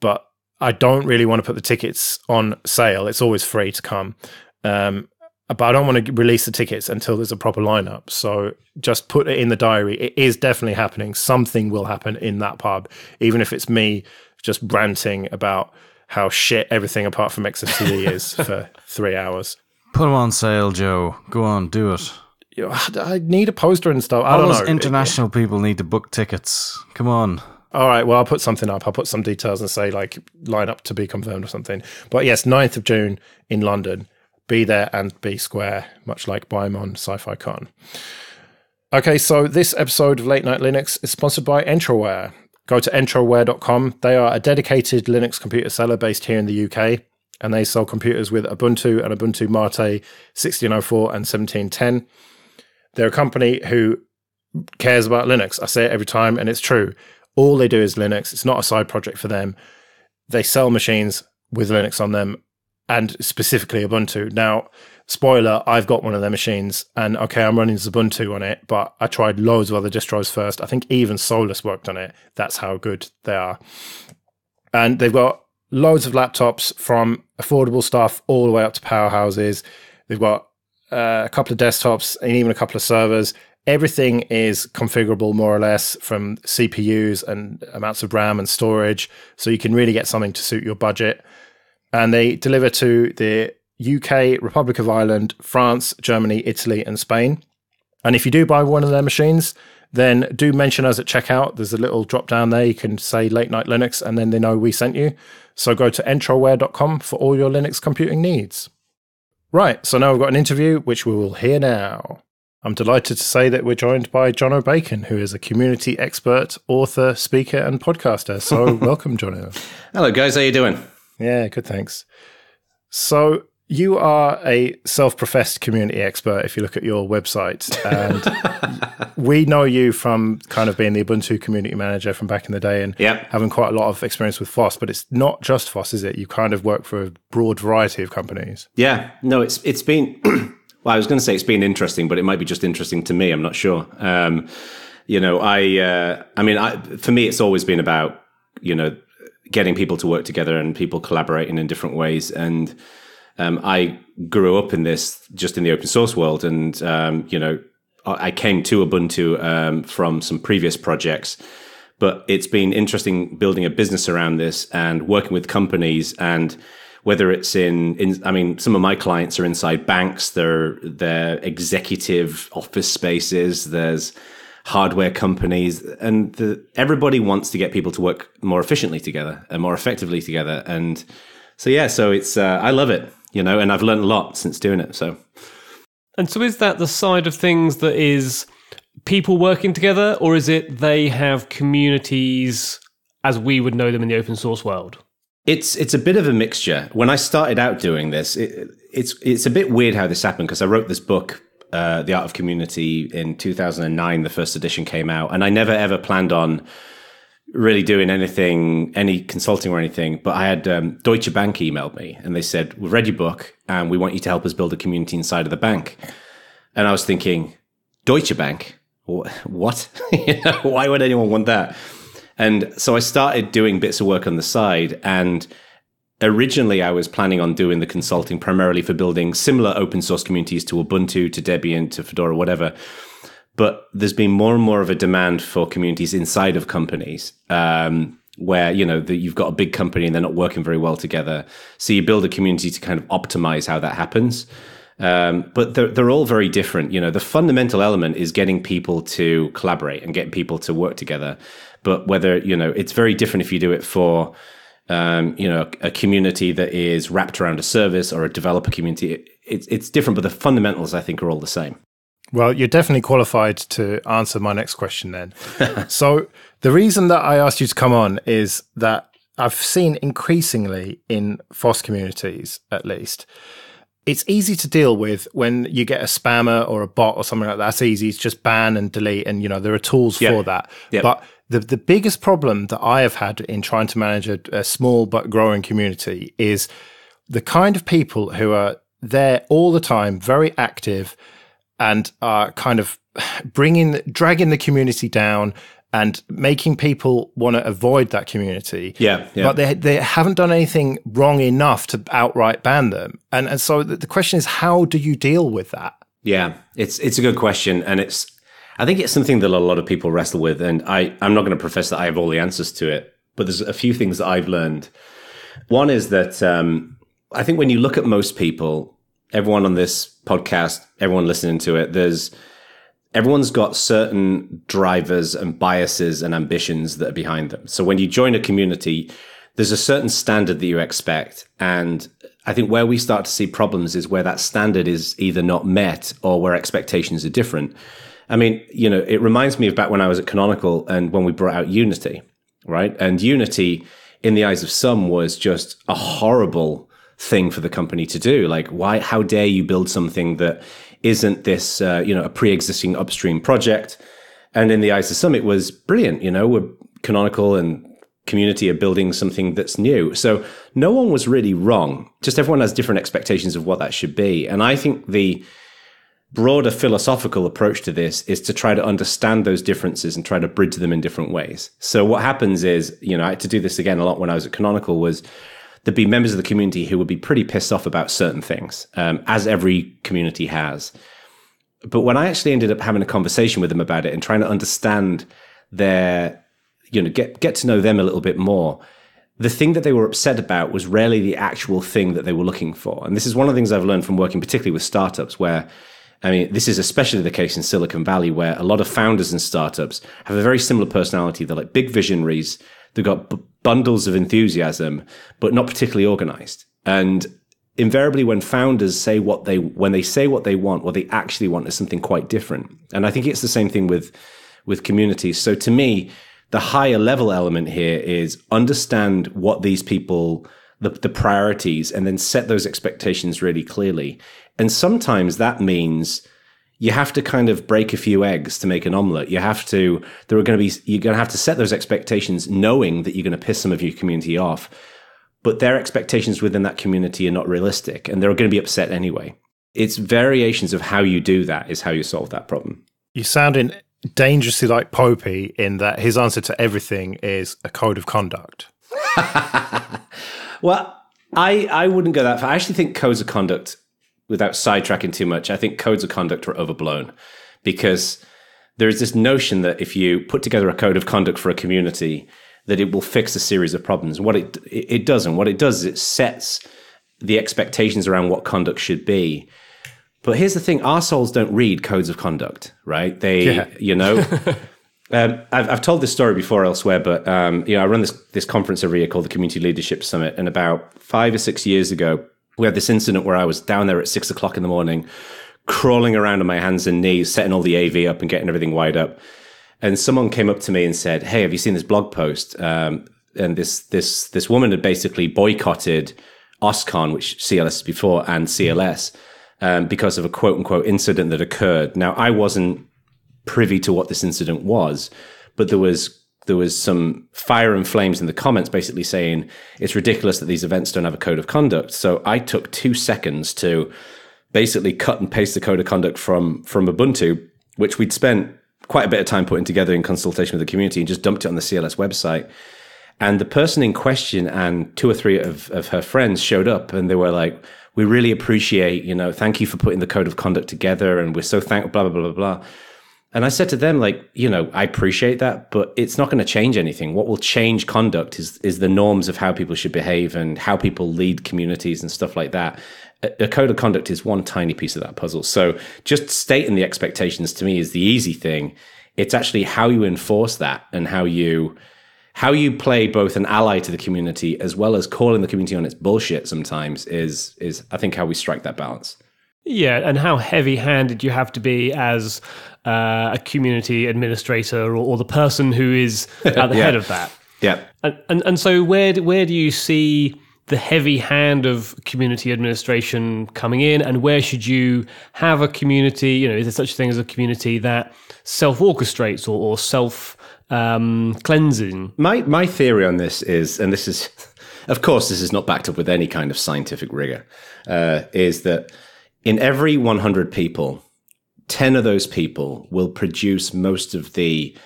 but I don't really want to put the tickets on sale. It's always free to come. But I don't want to release the tickets until there's a proper lineup. So just put it in the diary. It is definitely happening. Something will happen in that pub, even if it's me just ranting about how shit everything apart from XFCE is for 3 hours. Put them on sale, Joe. Go on, do it. I need a poster and stuff. I don't know. All those international people need to book tickets. Come on. All right, well, I'll put something up. I'll put some details and say, like, line up to be confirmed or something. But yes, 9th of June in London. Be there and be square, much like Bimon Sci-Fi Con. Okay, so this episode of Late Night Linux is sponsored by Entroware. Go to entroware.com. They are a dedicated Linux computer seller based here in the UK. and they sell computers with Ubuntu and Ubuntu Mate 16.04 and 17.10. They're a company who cares about Linux. I say it every time, and it's true. All they do is Linux. It's not a side project for them. They sell machines with Linux on them, and specifically Ubuntu. Now, spoiler, I've got one of their machines, and okay, I'm running Ubuntu on it, but I tried loads of other distros first. I think even Solus worked on it. That's how good they are. And they've got loads of laptops, from affordable stuff all the way up to powerhouses. They've got a couple of desktops and even a couple of servers. Everything is configurable more or less, from CPUs and amounts of RAM and storage, so you can really get something to suit your budget. And they deliver to the UK, Republic of Ireland, France, Germany, Italy, and Spain. And if you do buy one of their machines, then do mention us at checkout. There's a little drop down there. You can say Late Night Linux, and then they know we sent you. So go to entroware.com for all your Linux computing needs. Right, so now we've got an interview, which we will hear now. I'm delighted to say that we're joined by Jono Bacon, who is a community expert, author, speaker, and podcaster. So welcome, Jono. Hello, guys. How you doing? Yeah, good, thanks. So you are a self-professed community expert if you look at your website. And we know you from kind of being the Ubuntu community manager from back in the day and having quite a lot of experience with FOSS. But it's not just FOSS, is it? You kind of work for a broad variety of companies. Yeah. No, it's been... Well, I was going to say it's been interesting, but it might be just interesting to me. I'm not sure. For me, it's always been about, getting people to work together and people collaborating in different ways. And I grew up in this, just in the open source world. And, I came to Ubuntu from some previous projects, but it's been interesting building a business around this and working with companies. And whether it's some of my clients are inside banks, they're executive office spaces, there's hardware companies, and everybody wants to get people to work more efficiently together and more effectively together. And so it's I love it, and I've learned a lot since doing it. So is that the side of things that is people working together, or is it they have communities as we would know them in the open source world? It's a bit of a mixture. When I started out doing this, it's a bit weird how this happened, because I wrote this book, The Art of Community, in 2009. The first edition came out, and I never ever planned on really doing anything, any consulting or anything. But I had Deutsche Bank emailed me, and they said, "We've read your book, and we want you to help us build a community inside of the bank." And I was thinking, Deutsche Bank? What? Why would anyone want that? And so I started doing bits of work on the side. And originally I was planning on doing the consulting primarily for building similar open source communities to Ubuntu, to Debian, to Fedora, whatever. But there's been more and more of a demand for communities inside of companies, where, you've got a big company and they're not working very well together. So you build a community to kind of optimize how that happens. But they're all very different. The fundamental element is getting people to collaborate and getting people to work together. But whether, it's very different if you do it for, a community that is wrapped around a service or a developer community. It's different, but the fundamentals, I think, are all the same. Well, you're definitely qualified to answer my next question then. So the reason that I asked you to come on is that I've seen increasingly in FOSS communities, at least, it's easy to deal with when you get a spammer or a bot or something like that. That's easy. It's just ban and delete, and there are tools for that. Yep. But the biggest problem that I have had in trying to manage a small but growing community is the kind of people who are there all the time, very active, and are kind of dragging the community down and making people want to avoid that community. Yeah. But they haven't done anything wrong enough to outright ban them. And so the question is, how do you deal with that? Yeah, it's a good question. And I think it's something that a lot of people wrestle with. And I'm not going to profess that I have all the answers to it, but there's a few things that I've learned. One is that I think when you look at most people, everyone on this podcast, everyone listening to it, everyone's got certain drivers and biases and ambitions that are behind them. So when you join a community, there's a certain standard that you expect. And I think where we start to see problems is where that standard is either not met or where expectations are different. I mean, it reminds me of back when I was at Canonical and when we brought out Unity, right? And Unity, in the eyes of some, was just a horrible thing for the company to do. Like, how dare you build something that isn't this, a pre-existing upstream project? And in the eyes of some, it was brilliant. We're Canonical and Community are building something that's new. So no one was really wrong. Just everyone has different expectations of what that should be. And I think the broader philosophical approach to this is to try to understand those differences and try to bridge them in different ways. So what happens is, I had to do this again a lot when I was at Canonical, was there'd be members of the community who would be pretty pissed off about certain things, as every community has. But when I actually ended up having a conversation with them about it and trying to understand their, get to know them a little bit more, the thing that they were upset about was rarely the actual thing that they were looking for. And this is one of the things I've learned from working particularly with startups, where, this is especially the case in Silicon Valley, where a lot of founders and startups have a very similar personality. They're like big visionaries. They've got bundles of enthusiasm, but not particularly organized. And invariably, when founders say what they want, what they actually want is something quite different. And I think it's the same thing with communities. So to me, the higher level element here is understand what these people, the priorities, and then set those expectations really clearly. And sometimes that means you have to kind of break a few eggs to make an omelet. You're going to have to set those expectations knowing that you're going to piss some of your community off, but their expectations within that community are not realistic and they're going to be upset anyway. It's variations of how you do that is how you solve that problem. You sounding dangerously like Popey in that his answer to everything is a code of conduct. Well, I wouldn't go that far. I actually think codes of conduct, without sidetracking too much, I think codes of conduct are overblown, because there is this notion that if you put together a code of conduct for a community, that it will fix a series of problems. What it doesn't. What it does is it sets the expectations around what conduct should be. But here's the thing: arseholes don't read codes of conduct, right? I've told this story before elsewhere, but I run this conference every year called the Community Leadership Summit, and about 5 or 6 years ago, we had this incident where I was down there at 6 o'clock in the morning, crawling around on my hands and knees, setting all the AV up and getting everything wired up. And someone came up to me and said, "Hey, have you seen this blog post?" And this woman had basically boycotted OSCON, which CLS is before, and CLS, because of a quote unquote incident that occurred. Now, I wasn't privy to what this incident was, but there was some fire and flames in the comments basically saying it's ridiculous that these events don't have a code of conduct. So I took 2 seconds to basically cut and paste the code of conduct from Ubuntu, which we'd spent quite a bit of time putting together in consultation with the community, and just dumped it on the CLS website. And the person in question and 2 or 3 of her friends showed up, and they were like, "We really appreciate, thank you for putting the code of conduct together, and we're so thankful, blah, blah, blah, blah, blah." And I said to them, I appreciate that, but it's not going to change anything. What will change conduct is the norms of how people should behave and how people lead communities and stuff like that. A code of conduct is one tiny piece of that puzzle. So just stating the expectations to me is the easy thing. It's actually how you enforce that and how you play both an ally to the community as well as calling the community on its bullshit sometimes is I think how we strike that balance. Yeah, and how heavy-handed you have to be as a community administrator or the person who is at the head of that. Yeah. And so where do you see the heavy hand of community administration coming in, and where should you have a community? Is there such a thing as a community that self-orchestrates or self-cleansing? My theory on this is, and this is, of course, this is not backed up with any kind of scientific rigor, is that in every 100 people, 10 of those people will produce most of the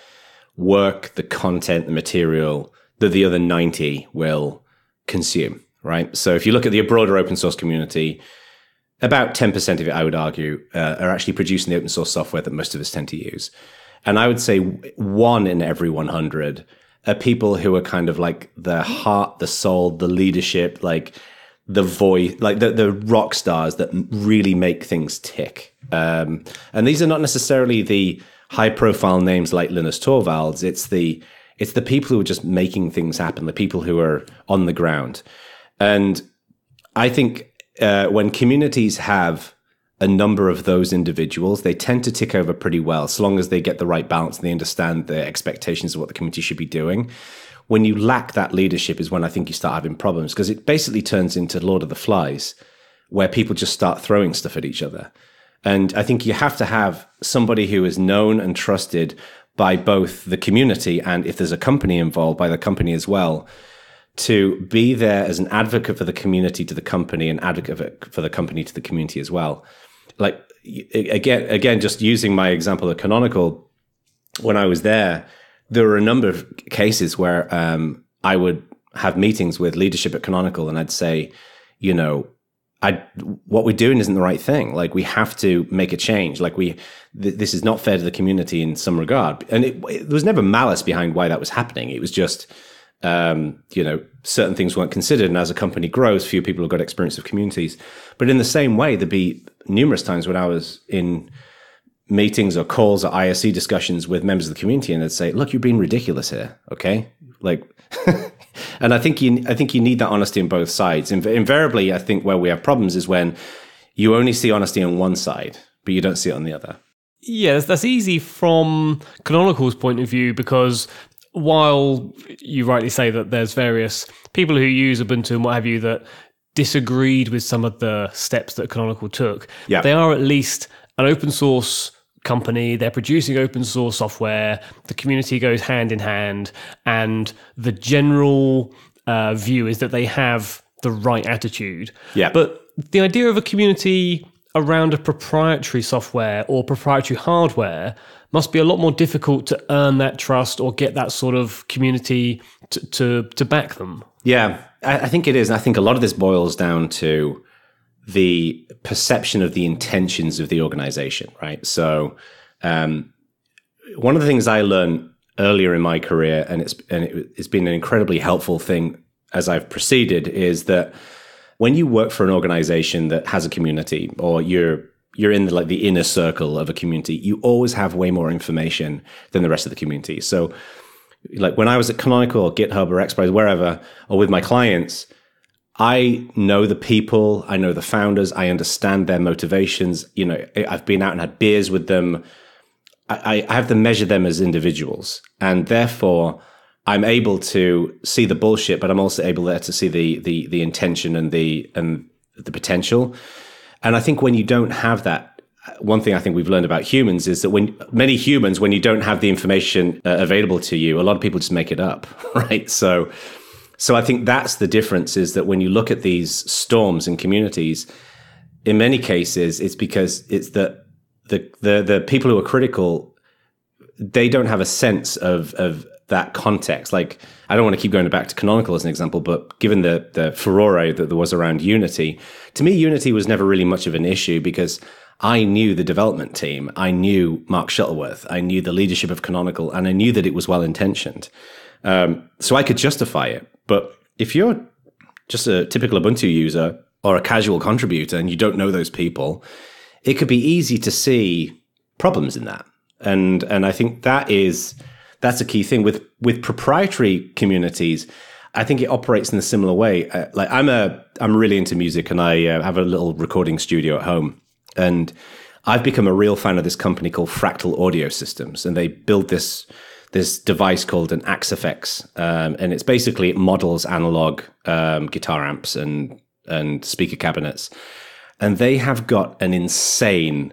work, the content, the material that the other 90 will consume, right? So if you look at the broader open source community, about 10% of it, I would argue, are actually producing the open source software that most of us tend to use. And I would say 1 in every 100 are people who are kind of like the heart, the soul, the leadership, like the voice, like the rock stars that really make things tick. And these are not necessarily the high profile names like Linus Torvalds. It's the people who are just making things happen, the people who are on the ground. And I think when communities have a number of those individuals, they tend to tick over pretty well, so long as they get the right balance and they understand the expectations of what the community should be doing. when you lack that leadership is when I think you start having problems, because it basically turns into Lord of the Flies, where people just start throwing stuff at each other. And I think you have to have somebody who is known and trusted by both the community, and if there's a company involved, by the company as well, to be there as an advocate for the community to the company and advocate for the company to the community as well. Like, again, just using my example of Canonical, when I was there were a number of cases where I would have meetings with leadership at Canonical, and I'd say, you know, what we're doing isn't the right thing. Like, we have to make a change. Like, this is not fair to the community in some regard. And there was never malice behind why that was happening. It was just, you know, certain things weren't considered. And as a company grows, few people have got experience of communities. But in the same way, there'd be numerous times when I was in meetings or calls or ISC discussions with members of the community, and they'd say, look, you're being ridiculous here. Okay. Like, and I think you need that honesty on both sides. Invariably, I think where we have problems is when you only see honesty on one side, but you don't see it on the other. Yeah, that's easy from Canonical's point of view, because while you rightly say that there's various people who use Ubuntu and what have you that disagreed with some of the steps that Canonical took, they are at least an open source company. They're producing open source software. The community goes hand in hand, and the general view is that they have the right attitude. Yeah. But the idea of a community around a proprietary software or proprietary hardware must be a lot more difficult to earn that trust or get that sort of community to back them. Yeah, I think it is. And I think a lot of this boils down to the perception of the intentions of the organization, right? So one of the things I learned earlier in my career, and it's been an incredibly helpful thing as I've proceeded, is that when you work for an organization that has a community, or you're in the inner circle of a community, you always have way more information than the rest of the community. So like when I was at Canonical or GitHub or Xprize, wherever, or with my clients, I know the people, I know the founders, I understand their motivations. You know, I've been out and had beers with them. I have to measure them as individuals, and therefore I'm able to see the bullshit, but I'm also able there to see the intention and the potential. And I think when you don't have that, one thing I think we've learned about humans is that when you don't have the information available to you, a lot of people just make it up, right? So I think that's the difference, is that when you look at these storms in communities, in many cases, it's because it's that the people who are critical, they don't have a sense of that context. Like, I don't want to keep going back to Canonical as an example, but given the furore that there was around Unity, to me, Unity was never really much of an issue because I knew the development team, I knew Mark Shuttleworth, I knew the leadership of Canonical, and I knew that it was well-intentioned. So I could justify it. But if you're just a typical Ubuntu user or a casual contributor and you don't know those people, it could be easy to see problems in that. And I think that's a key thing with proprietary communities. I think it operates in a similar way. Like I'm really into music, and I have a little recording studio at home, and I've become a real fan of this company called Fractal Audio Systems, and they build this device called an Axe-FX, and it's basically, it models analog guitar amps and speaker cabinets, and they have got an insane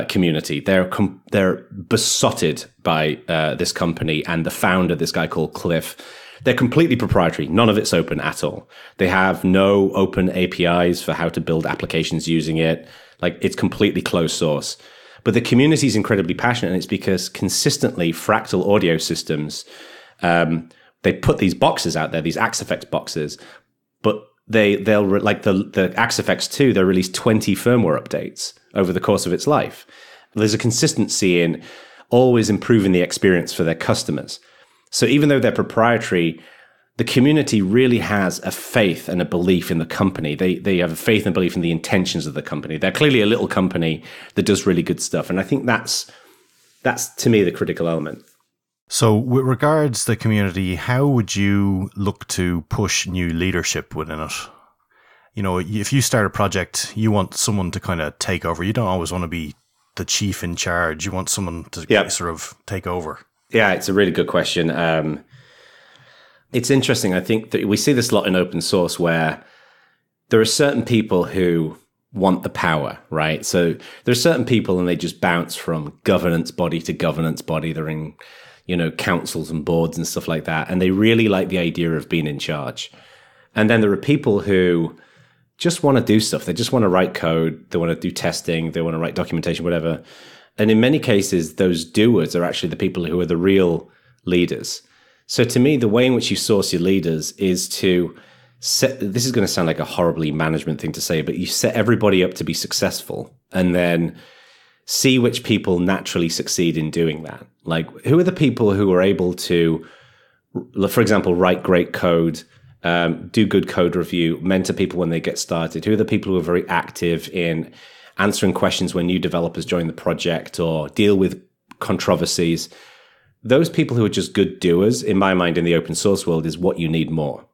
community. They're besotted by this company and the founder, this guy called Cliff. They're completely proprietary. None of it's open at all. They have no open APIs for how to build applications using it. Like, it's completely closed source. But the community is incredibly passionate, and it's because consistently Fractal Audio Systems, they put these boxes out there, these Axe-FX boxes, but they'll like the Axe-FX 2, they'll release 20 firmware updates over the course of its life. There's a consistency in always improving the experience for their customers. So even though they're proprietary, the community really has a faith and a belief in the company. They have a faith and belief in the intentions of the company. They're clearly a little company that does really good stuff. And I think that's to me the critical element. So with regards to the community, how would you look to push new leadership within it? You know, if you start a project, you want someone to kind of take over. You don't always want to be the chief in charge. You want someone to sort of take over. Yeah, it's a really good question. It's interesting. I think that we see this a lot in open source where there are certain people who want the power, right? So there are certain people and they just bounce from governance body to governance body. They're in, councils and boards and stuff like that. And they really like the idea of being in charge. And then there are people who just want to do stuff. They just want to write code. They want to do testing. They want to write documentation, whatever. And in many cases, those doers are actually the people who are the real leaders. So to me, the way in which you source your leaders is to this is going to sound like a horribly management thing to say, but you set everybody up to be successful and then see which people naturally succeed in doing that. Like, who are the people who are able to, for example, write great code, do good code review, mentor people when they get started? Who are the people who are very active in answering questions when new developers join the project or deal with controversies? Those people who are just good doers, in my mind, in the open source world, is what you need more.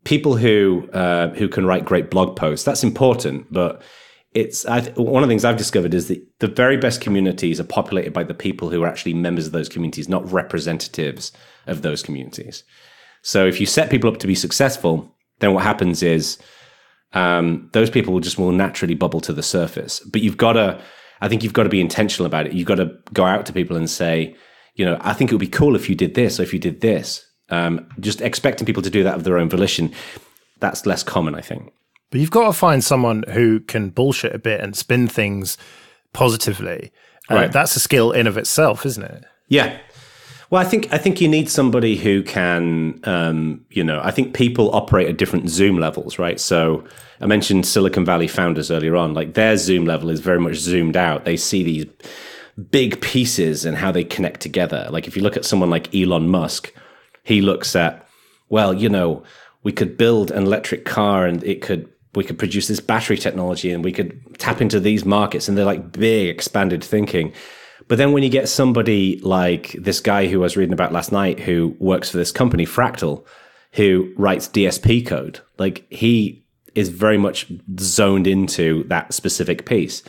People who can write great blog posts, that's important, but one of the things I've discovered is that the very best communities are populated by the people who are actually members of those communities, not representatives of those communities. So if you set people up to be successful, then what happens is those people will naturally bubble to the surface. But I think you've got to be intentional about it. You've got to go out to people and say, I think it would be cool if you did this or if you did this. Just expecting people to do that of their own volition, that's less common, I think. But you've got to find someone who can bullshit a bit and spin things positively. Right. That's a skill in of itself, isn't it? Yeah. Well, I think you need somebody who can, I think people operate at different Zoom levels, right? So I mentioned Silicon Valley founders earlier on, like their Zoom level is very much zoomed out. They see these big pieces and how they connect together. Like if you look at someone like Elon Musk, he looks at, we could build an electric car and we could produce this battery technology and we could tap into these markets, and they're like big expanded thinking. But then when you get somebody like this guy who I was reading about last night, who works for this company, Fractal, who writes DSP code, like he is very much zoned into that specific piece.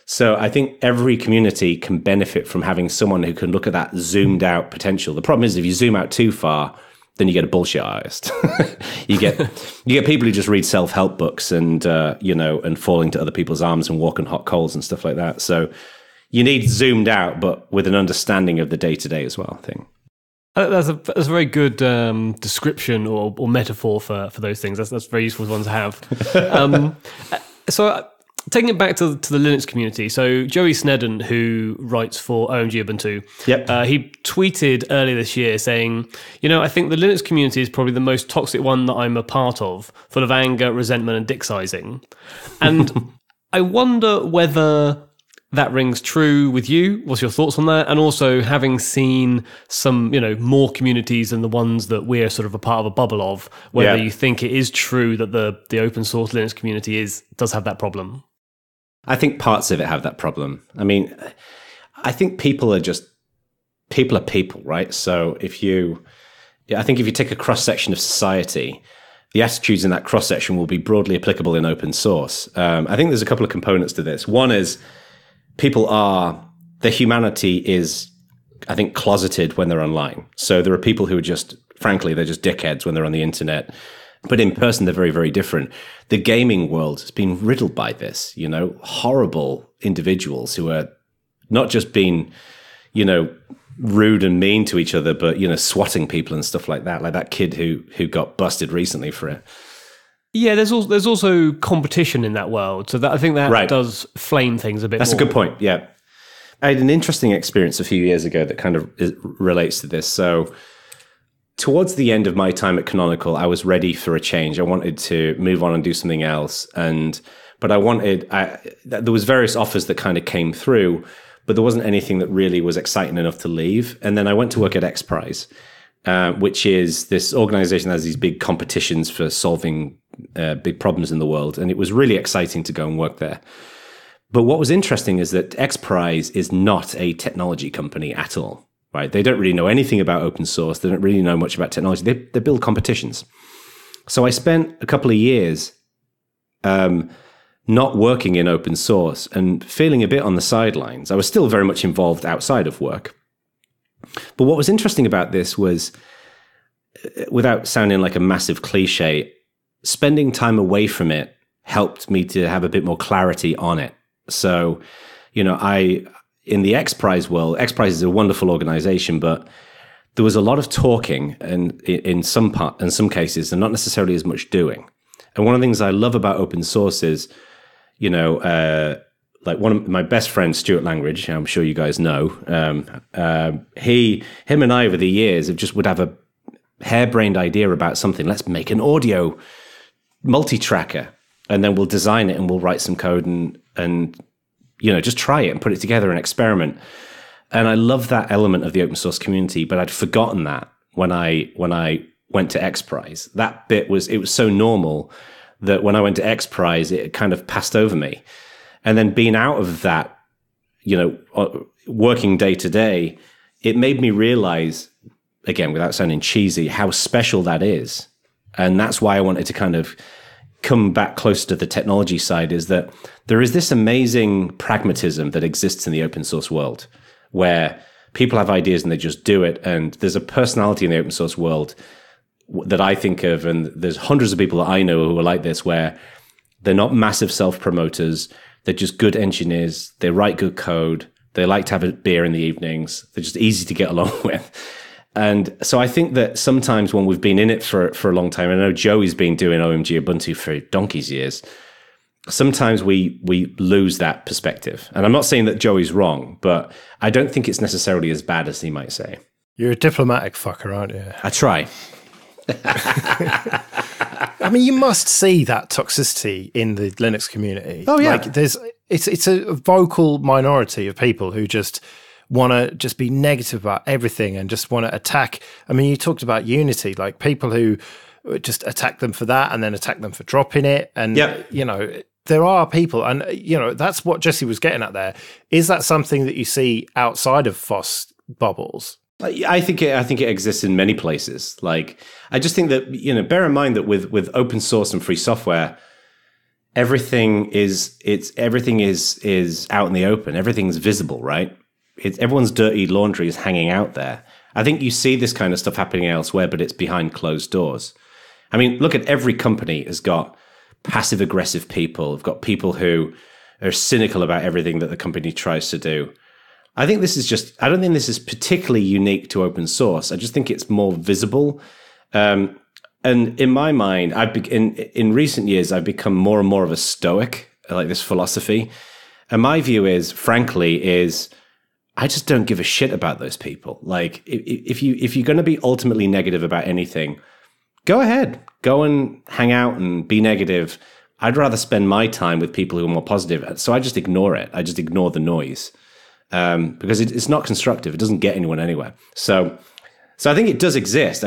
So I think every community can benefit from having someone who can look at that zoomed out potential. The problem is if you zoom out too far, then you get a bullshit artist. you get people who just read self-help books and and fall into other people's arms and walk on hot coals and stuff like that. So you need zoomed out, but with an understanding of the day-to-day as well, I think. That's a very good description or metaphor for those things. That's very useful ones to have. So taking it back to the Linux community, so Joey Snedden, who writes for OMG Ubuntu, he tweeted earlier this year saying, I think the Linux community is probably the most toxic one that I'm a part of, full of anger, resentment, and dick-sizing. And I wonder whether that rings true with you. What's your thoughts on that? And also, having seen some, more communities than the ones that we're sort of a part of a bubble of, whether you think it is true that the open source Linux community does have that problem. I think parts of it have that problem. I mean, I think people are people, right? So if you take a cross-section of society, the attitudes in that cross-section will be broadly applicable in open source. I think there's a couple of components to this. One is their humanity is, I think, closeted when they're online. So there are people who are they're just dickheads when they're on the internet. But in person, they're very, very different. The gaming world has been riddled by this, horrible individuals who are not just being, rude and mean to each other, but, swatting people and stuff like that kid who got busted recently for it. Yeah, there's also competition in that world. So I think that does flame things a bit more. That's a good point, yeah. I had an interesting experience a few years ago that kind of relates to this. So towards the end of my time at Canonical, I was ready for a change. I wanted to move on and do something else. But there was various offers that kind of came through, but there wasn't anything that really was exciting enough to leave. And then I went to work at X Prize, which is this organization that has these big competitions for solving big problems in the world. And it was really exciting to go and work there. But what was interesting is that X Prize is not a technology company at all. Right? They don't really know anything about open source. They don't really know much about technology. They build competitions. So I spent a couple of years not working in open source and feeling a bit on the sidelines. I was still very much involved outside of work. But what was interesting about this was without sounding like a massive cliche, spending time away from it helped me to have a bit more clarity on it. So, you know, in the XPRIZE world, XPRIZE is a wonderful organization, but there was a lot of talking and in some cases, and not necessarily as much doing. And one of the things I love about open source is, you know, like one of my best friends, Stuart Langridge, I'm sure you guys know, him and I over the years would have a harebrained idea about something. Let's make an audio multi-tracker, and then we'll design it and we'll write some code and you know, just try it and put it together and experiment. And I love that element of the open source community, but I'd forgotten that when I went to XPRIZE. That bit was so normal that when I went to XPRIZE, it kind of passed over me. And then being out of that, you know, working day to day, it made me realize, again, without sounding cheesy, how special that is. And that's why I wanted to kind of come back closer to the technology side, is that there is this amazing pragmatism that exists in the open source world, where people have ideas and they just do it. And there's a personality in the open source world that I think of, and there's hundreds of people that I know who are like this, where they're not massive self-promoters. They're just good engineers. They write good code. They like to have a beer in the evenings. They're just easy to get along with. And so I think that sometimes when we've been in it for a long time, I know Joey's been doing OMG Ubuntu for donkey's years, sometimes we lose that perspective. And I'm not saying that Joey's wrong, but I don't think it's necessarily as bad as he might say. You're a diplomatic fucker, aren't you? I try. I mean, you must see that toxicity in the Linux community. Oh, yeah. Like, it's a vocal minority of people who just want to just be negative about everything and just want to attack. I mean, you talked about Unity, like people who just attack them for that and then attack them for dropping it. And, you know, there are people, and, you know, that's what Jesse was getting at there. Is that something that you see outside of FOSS bubbles? I think it exists in many places. Like, I just think that, you know, bear in mind that with open source and free software, everything is out in the open. Everything's visible, right? Everyone's dirty laundry is hanging out there. I think you see this kind of stuff happening elsewhere, but it's behind closed doors. I mean, look at every company has got passive aggressive people. Have got people who are cynical about everything that the company tries to do. I don't think this is particularly unique to open source. I just think it's more visible. And in my mind, in recent years, I've become more and more of a stoic, like this philosophy. And my view is, frankly, I just don't give a shit about those people. Like, if you're going to be ultimately negative about anything, go ahead, go and hang out and be negative. I'd rather spend my time with people who are more positive. So I just ignore it. I just ignore the noise. Because it's not constructive. It doesn't get anyone anywhere. So I think it does exist.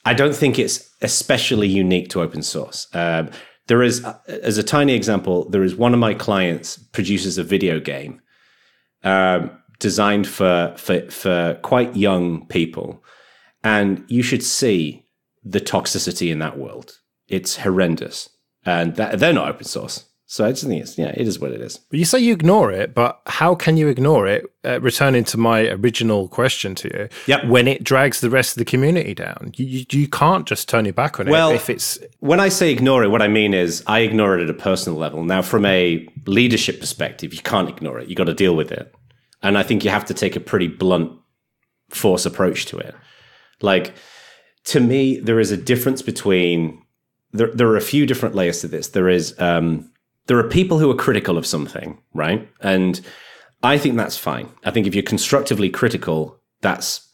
I don't think it's especially unique to open source. There is, as a tiny example, there is one of my clients produces a video game designed for quite young people, and you should see the toxicity in that world. It's horrendous, and they're not open source. So I just think it is what it is. But you say you ignore it, but how can you ignore it? Returning to my original question to you, when it drags the rest of the community down, you can't just turn your back on it. If it's when I say ignore it, what I mean is I ignore it at a personal level. Now, from a leadership perspective, you can't ignore it. You got to deal with it, and I think you have to take a pretty blunt force approach to it. Like, to me, there is a difference between there are a few different layers to this. There are people who are critical of something, right? And I think that's fine. I think if you're constructively critical, that's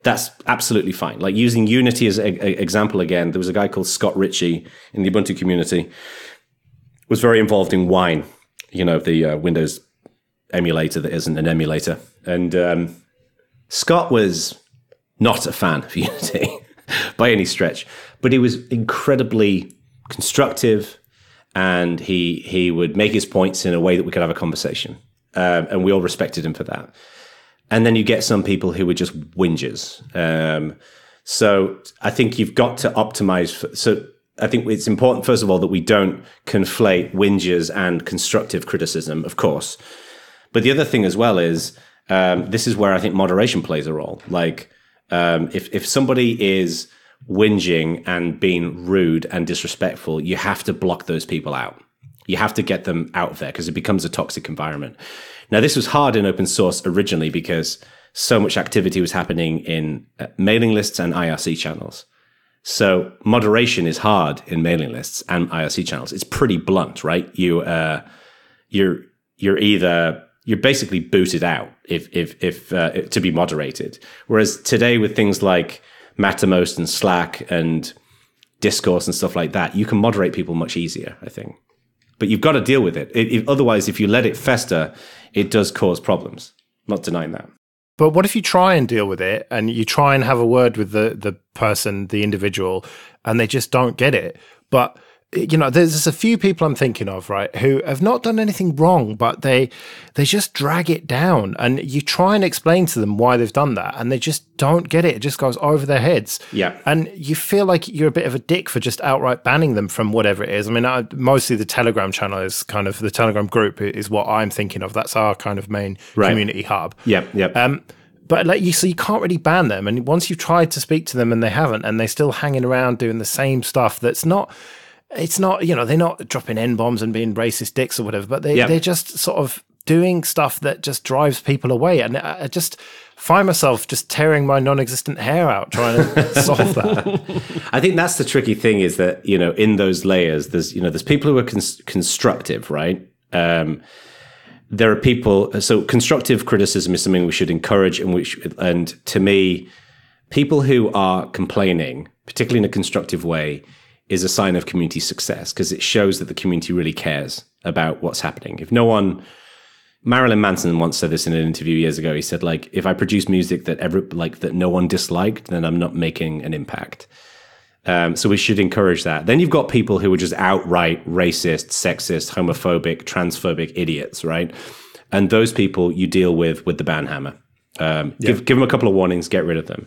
absolutely fine. Like, using Unity as an example again, there was a guy called Scott Ritchie in the Ubuntu community, was very involved in Wine, you know, the Windows emulator that isn't an emulator. And Scott was not a fan of Unity by any stretch, but he was incredibly constructive, and he would make his points in a way that we could have a conversation. And we all respected him for that. And then you get some people who were just whingers. So I think you've got to optimize. So I think it's important, first of all, that we don't conflate whingers and constructive criticism, of course. But the other thing as well is, this is where I think moderation plays a role. Like, If somebody is whinging and being rude and disrespectful, you have to block those people out. You have to get them out of there because it becomes a toxic environment. Now, this was hard in open source originally because so much activity was happening in mailing lists and IRC channels. So moderation is hard in mailing lists and IRC channels. It's pretty blunt, right? You're basically booted out if to be moderated. Whereas today with things like Mattermost and Slack and Discourse and stuff like that, you can moderate people much easier, I think. But you've got to deal with it. Otherwise, if you let it fester, it does cause problems. I'm not denying that. But what if you try and deal with it and you try and have a word with the person, the individual, and they just don't get it? But, you know, there's a few people I'm thinking of, right, who have not done anything wrong, but they just drag it down. And you try and explain to them why they've done that, and they just don't get it. It just goes over their heads. Yeah. And you feel like you're a bit of a dick for just outright banning them from whatever it is. I mean, mostly the Telegram channel is kind of, the Telegram group is what I'm thinking of. That's our kind of main community hub. Yep. But like so you can't really ban them. And once you've tried to speak to them and they haven't, and they're still hanging around doing the same stuff it's not, you know, they're not dropping N-bombs and being racist dicks or whatever, but they're just sort of doing stuff that just drives people away. And I just find myself just tearing my non-existent hair out trying to solve that. I think that's the tricky thing is that, you know, in those layers, there's people who are constructive, right? There are people, so constructive criticism is something we should encourage, and to me, people who are complaining, particularly in a constructive way, is a sign of community success because it shows that the community really cares about what's happening. Marilyn Manson once said this in an interview years ago. He said, like, if I produce music that no one disliked, then I'm not making an impact. So we should encourage that. Then you've got people who are just outright racist, sexist, homophobic, transphobic idiots, right? And those people you deal with the ban hammer. Give them a couple of warnings, get rid of them.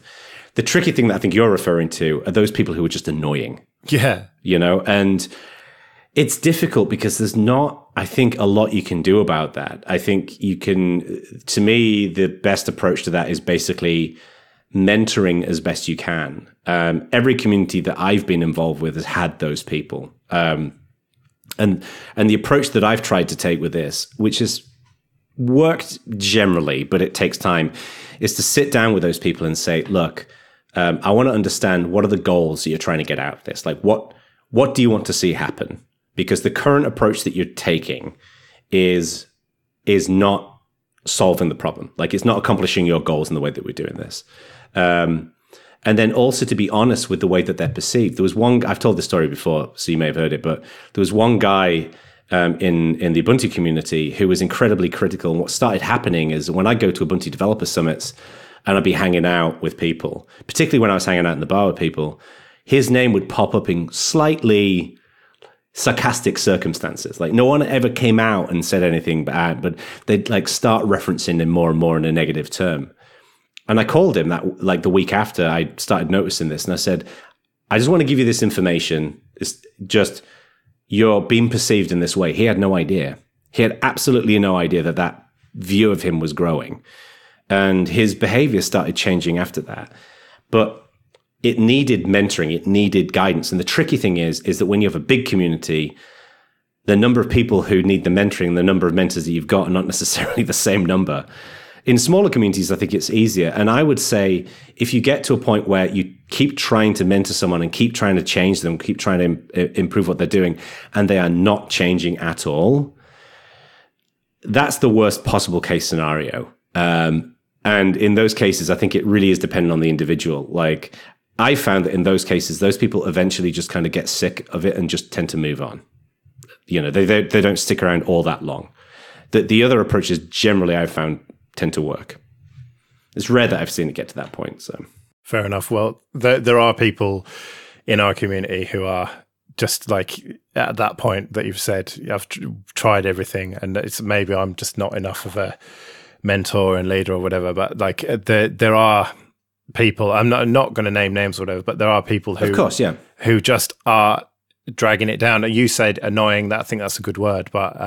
The tricky thing that I think you're referring to are those people who are just annoying. Yeah. You know, and it's difficult because there's not, I think, a lot you can do about that. I think you can, to me, the best approach to that is basically mentoring as best you can. Every community that I've been involved with has had those people. And the approach that I've tried to take with this, which has worked generally, but it takes time, is to sit down with those people and say, look, I want to understand what are the goals that you're trying to get out of this? Like, what do you want to see happen? Because the current approach that you're taking is not solving the problem. Like, it's not accomplishing your goals in the way that we're doing this. And then also to be honest with the way that they're perceived. There was one, I've told this story before, so you may have heard it, but there was one guy in the Ubuntu community who was incredibly critical. And what started happening is when I go to Ubuntu developer summits and I'd be hanging out with people, particularly when I was hanging out in the bar with people, his name would pop up in slightly sarcastic circumstances. Like, no one ever came out and said anything bad, but they'd like start referencing him more and more in a negative term. And I called him that like the week after I started noticing this, and I said, I just want to give you this information. It's just, you're being perceived in this way. He had no idea. He had absolutely no idea that view of him was growing. And his behavior started changing after that. But it needed mentoring, it needed guidance. And the tricky thing is that when you have a big community, the number of people who need the mentoring, the number of mentors that you've got are not necessarily the same number. In smaller communities, I think it's easier. And I would say if you get to a point where you keep trying to mentor someone and keep trying to change them, keep trying to improve what they're doing, and they are not changing at all, that's the worst possible case scenario. And in those cases, I think it really is dependent on the individual. Like, I found that in those cases, those people eventually just kind of get sick of it and just tend to move on. You know, they don't stick around all that long. The other approaches generally I've found tend to work. It's rare that I've seen it get to that point. So fair enough. Well, there are people in our community who are just like at that point that you've said, I've tried everything, and it's maybe I'm just not enough of a mentor and leader or whatever. But like there are people, I'm not going to name names or whatever, but there are people who, of course, yeah, who just are dragging it down. You said annoying. I think that's a good word, but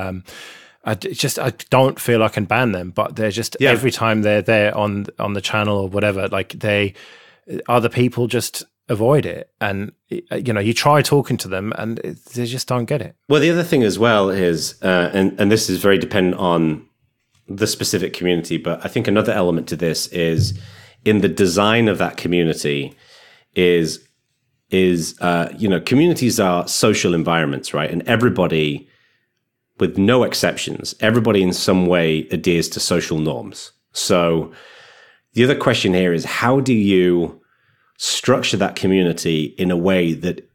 I don't feel I can ban them. But they're just every time they're there on the channel or whatever, like they other people just avoid it. And, you try talking to them and they just don't get it. Well, the other thing as well is, and this is very dependent on the specific community, but I think another element to this is in the design of that community is communities are social environments, right? And everybody, with no exceptions, everybody in some way adheres to social norms. So the other question here is, how do you structure that community in a way that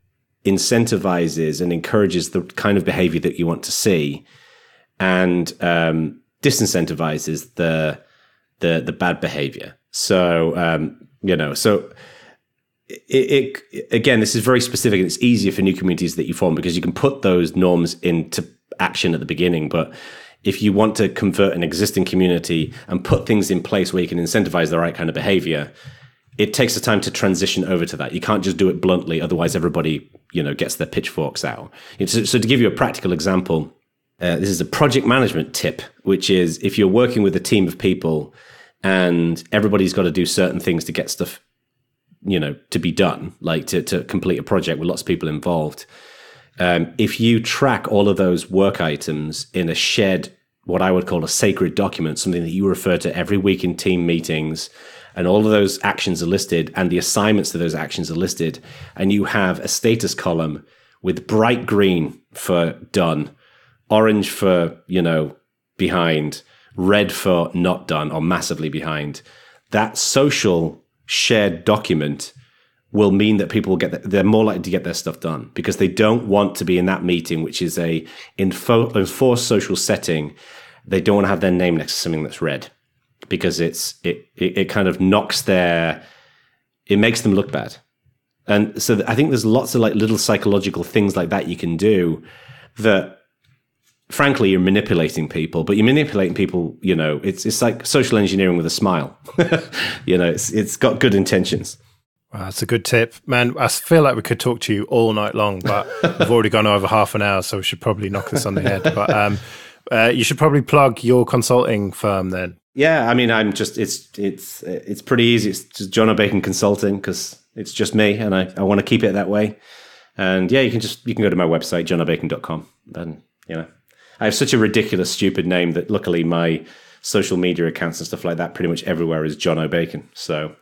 incentivizes and encourages the kind of behavior that you want to see, and disincentivizes the bad behavior? So it again, this is very specific, and it's easier for new communities that you form because you can put those norms into action at the beginning. But if you want to convert an existing community and put things in place where you can incentivize the right kind of behavior, it takes the time to transition over to that. You can't just do it bluntly, otherwise everybody gets their pitchforks out. So to give you a practical example, this is a project management tip, which is if you're working with a team of people and everybody's got to do certain things to get stuff to be done, like to complete a project with lots of people involved. If you track all of those work items in a shared, what I would call a sacred document, something that you refer to every week in team meetings, and all of those actions are listed and the assignments to those actions are listed, and you have a status column with bright green for done, orange for, behind, red for not done or massively behind, that social shared document will mean that people they're more likely to get their stuff done because they don't want to be in that meeting, which is a enforced social setting. They don't want to have their name next to something that's red because it kind of it makes them look bad. And so I think there's lots of like little psychological things like that you can do that, frankly, you're manipulating people, but you're manipulating people, it's like social engineering with a smile. It's got good intentions. Wow, that's a good tip, man. I feel like we could talk to you all night long, but we've already gone over half an hour, so we should probably knock this on the head. But you should probably plug your consulting firm then. Yeah, I mean, it's pretty easy. It's just Jono Bacon Consulting because it's just me, and I want to keep it that way. And yeah, you can go to my website, jonobacon.com. And I have such a ridiculous, stupid name that luckily my social media accounts and stuff like that pretty much everywhere is Jono Bacon. So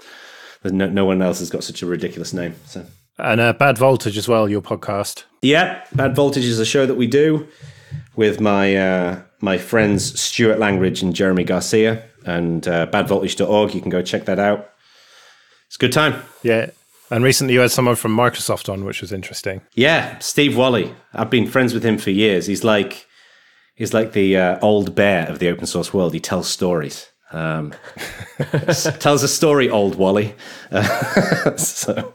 there's no one else has got such a ridiculous name. So. And Bad Voltage as well, your podcast. Yeah, Bad Voltage is a show that we do with my friends Stuart Langridge and Jeremy Garcia, and badvoltage.org. You can go check that out. It's a good time. Yeah. And recently you had someone from Microsoft on, which was interesting. Yeah, Steve Wally. I've been friends with him for years. He's like the old bear of the open source world. He tells stories. Tells a story, old Wally. So.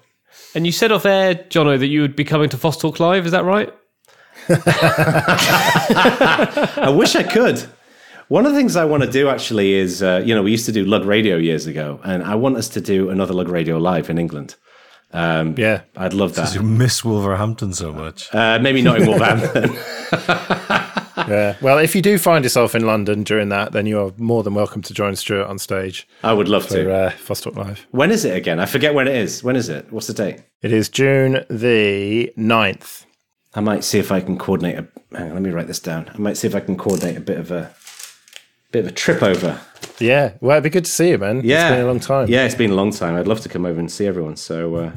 And you said off air, Jono, that you would be coming to FOSS Talk Live. Is that right? I wish I could. One of the things I want to do actually is, we used to do Lug Radio years ago, and I want us to do another Lug Radio Live in England. Yeah, I'd love that. You miss Wolverhampton so much. Maybe not in Wolverhampton. Yeah. Well, if you do find yourself in London during that, then you are more than welcome to join Stuart on stage. I would love to. FOSS Talk Live. When is it again? I forget when it is. When is it? What's the date? It is June the 9th. I might see if I can coordinate hang on, let me write this down. I might see if I can coordinate a bit of a trip over. Yeah. Well, it'd be good to see you, man. Yeah. It's been a long time. Yeah, it's been a long time. I'd love to come over and see everyone. So,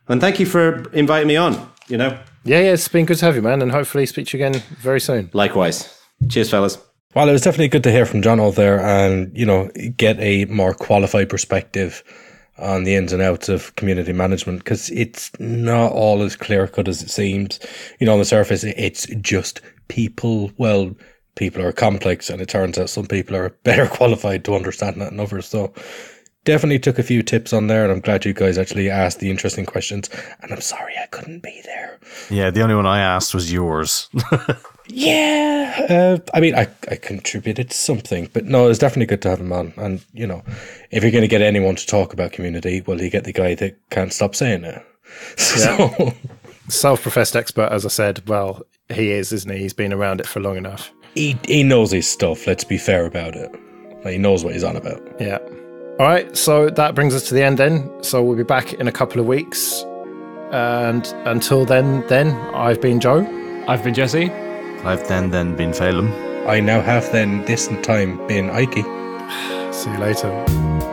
and thank you for inviting me on, Yeah, it's been good to have you, man, and hopefully speak to you again very soon. Likewise. Cheers, fellas. Well, it was definitely good to hear from Jono there and, get a more qualified perspective on the ins and outs of community management, because it's not all as clear-cut as it seems. On the surface, it's just people. Well, people are complex, and it turns out some people are better qualified to understand that than others. So definitely took a few tips on there, and I'm glad you guys actually asked the interesting questions. And I'm sorry I couldn't be there. Yeah, the only one I asked was yours. Yeah, I contributed something, but no, it's definitely good to have him on. And, if you're going to get anyone to talk about community, well, you get the guy that can't stop saying it. So. Yeah. Self-professed expert, as I said. Well, he is, isn't he? He's been around it for long enough. He knows his stuff, let's be fair about it. He knows what he's on about. Yeah. All right, so that brings us to the end then. So we'll be back in a couple of weeks. And until then, I've been Joe. I've been Jesse. I've then been Phelan. I now have then this time been Ike. See you later.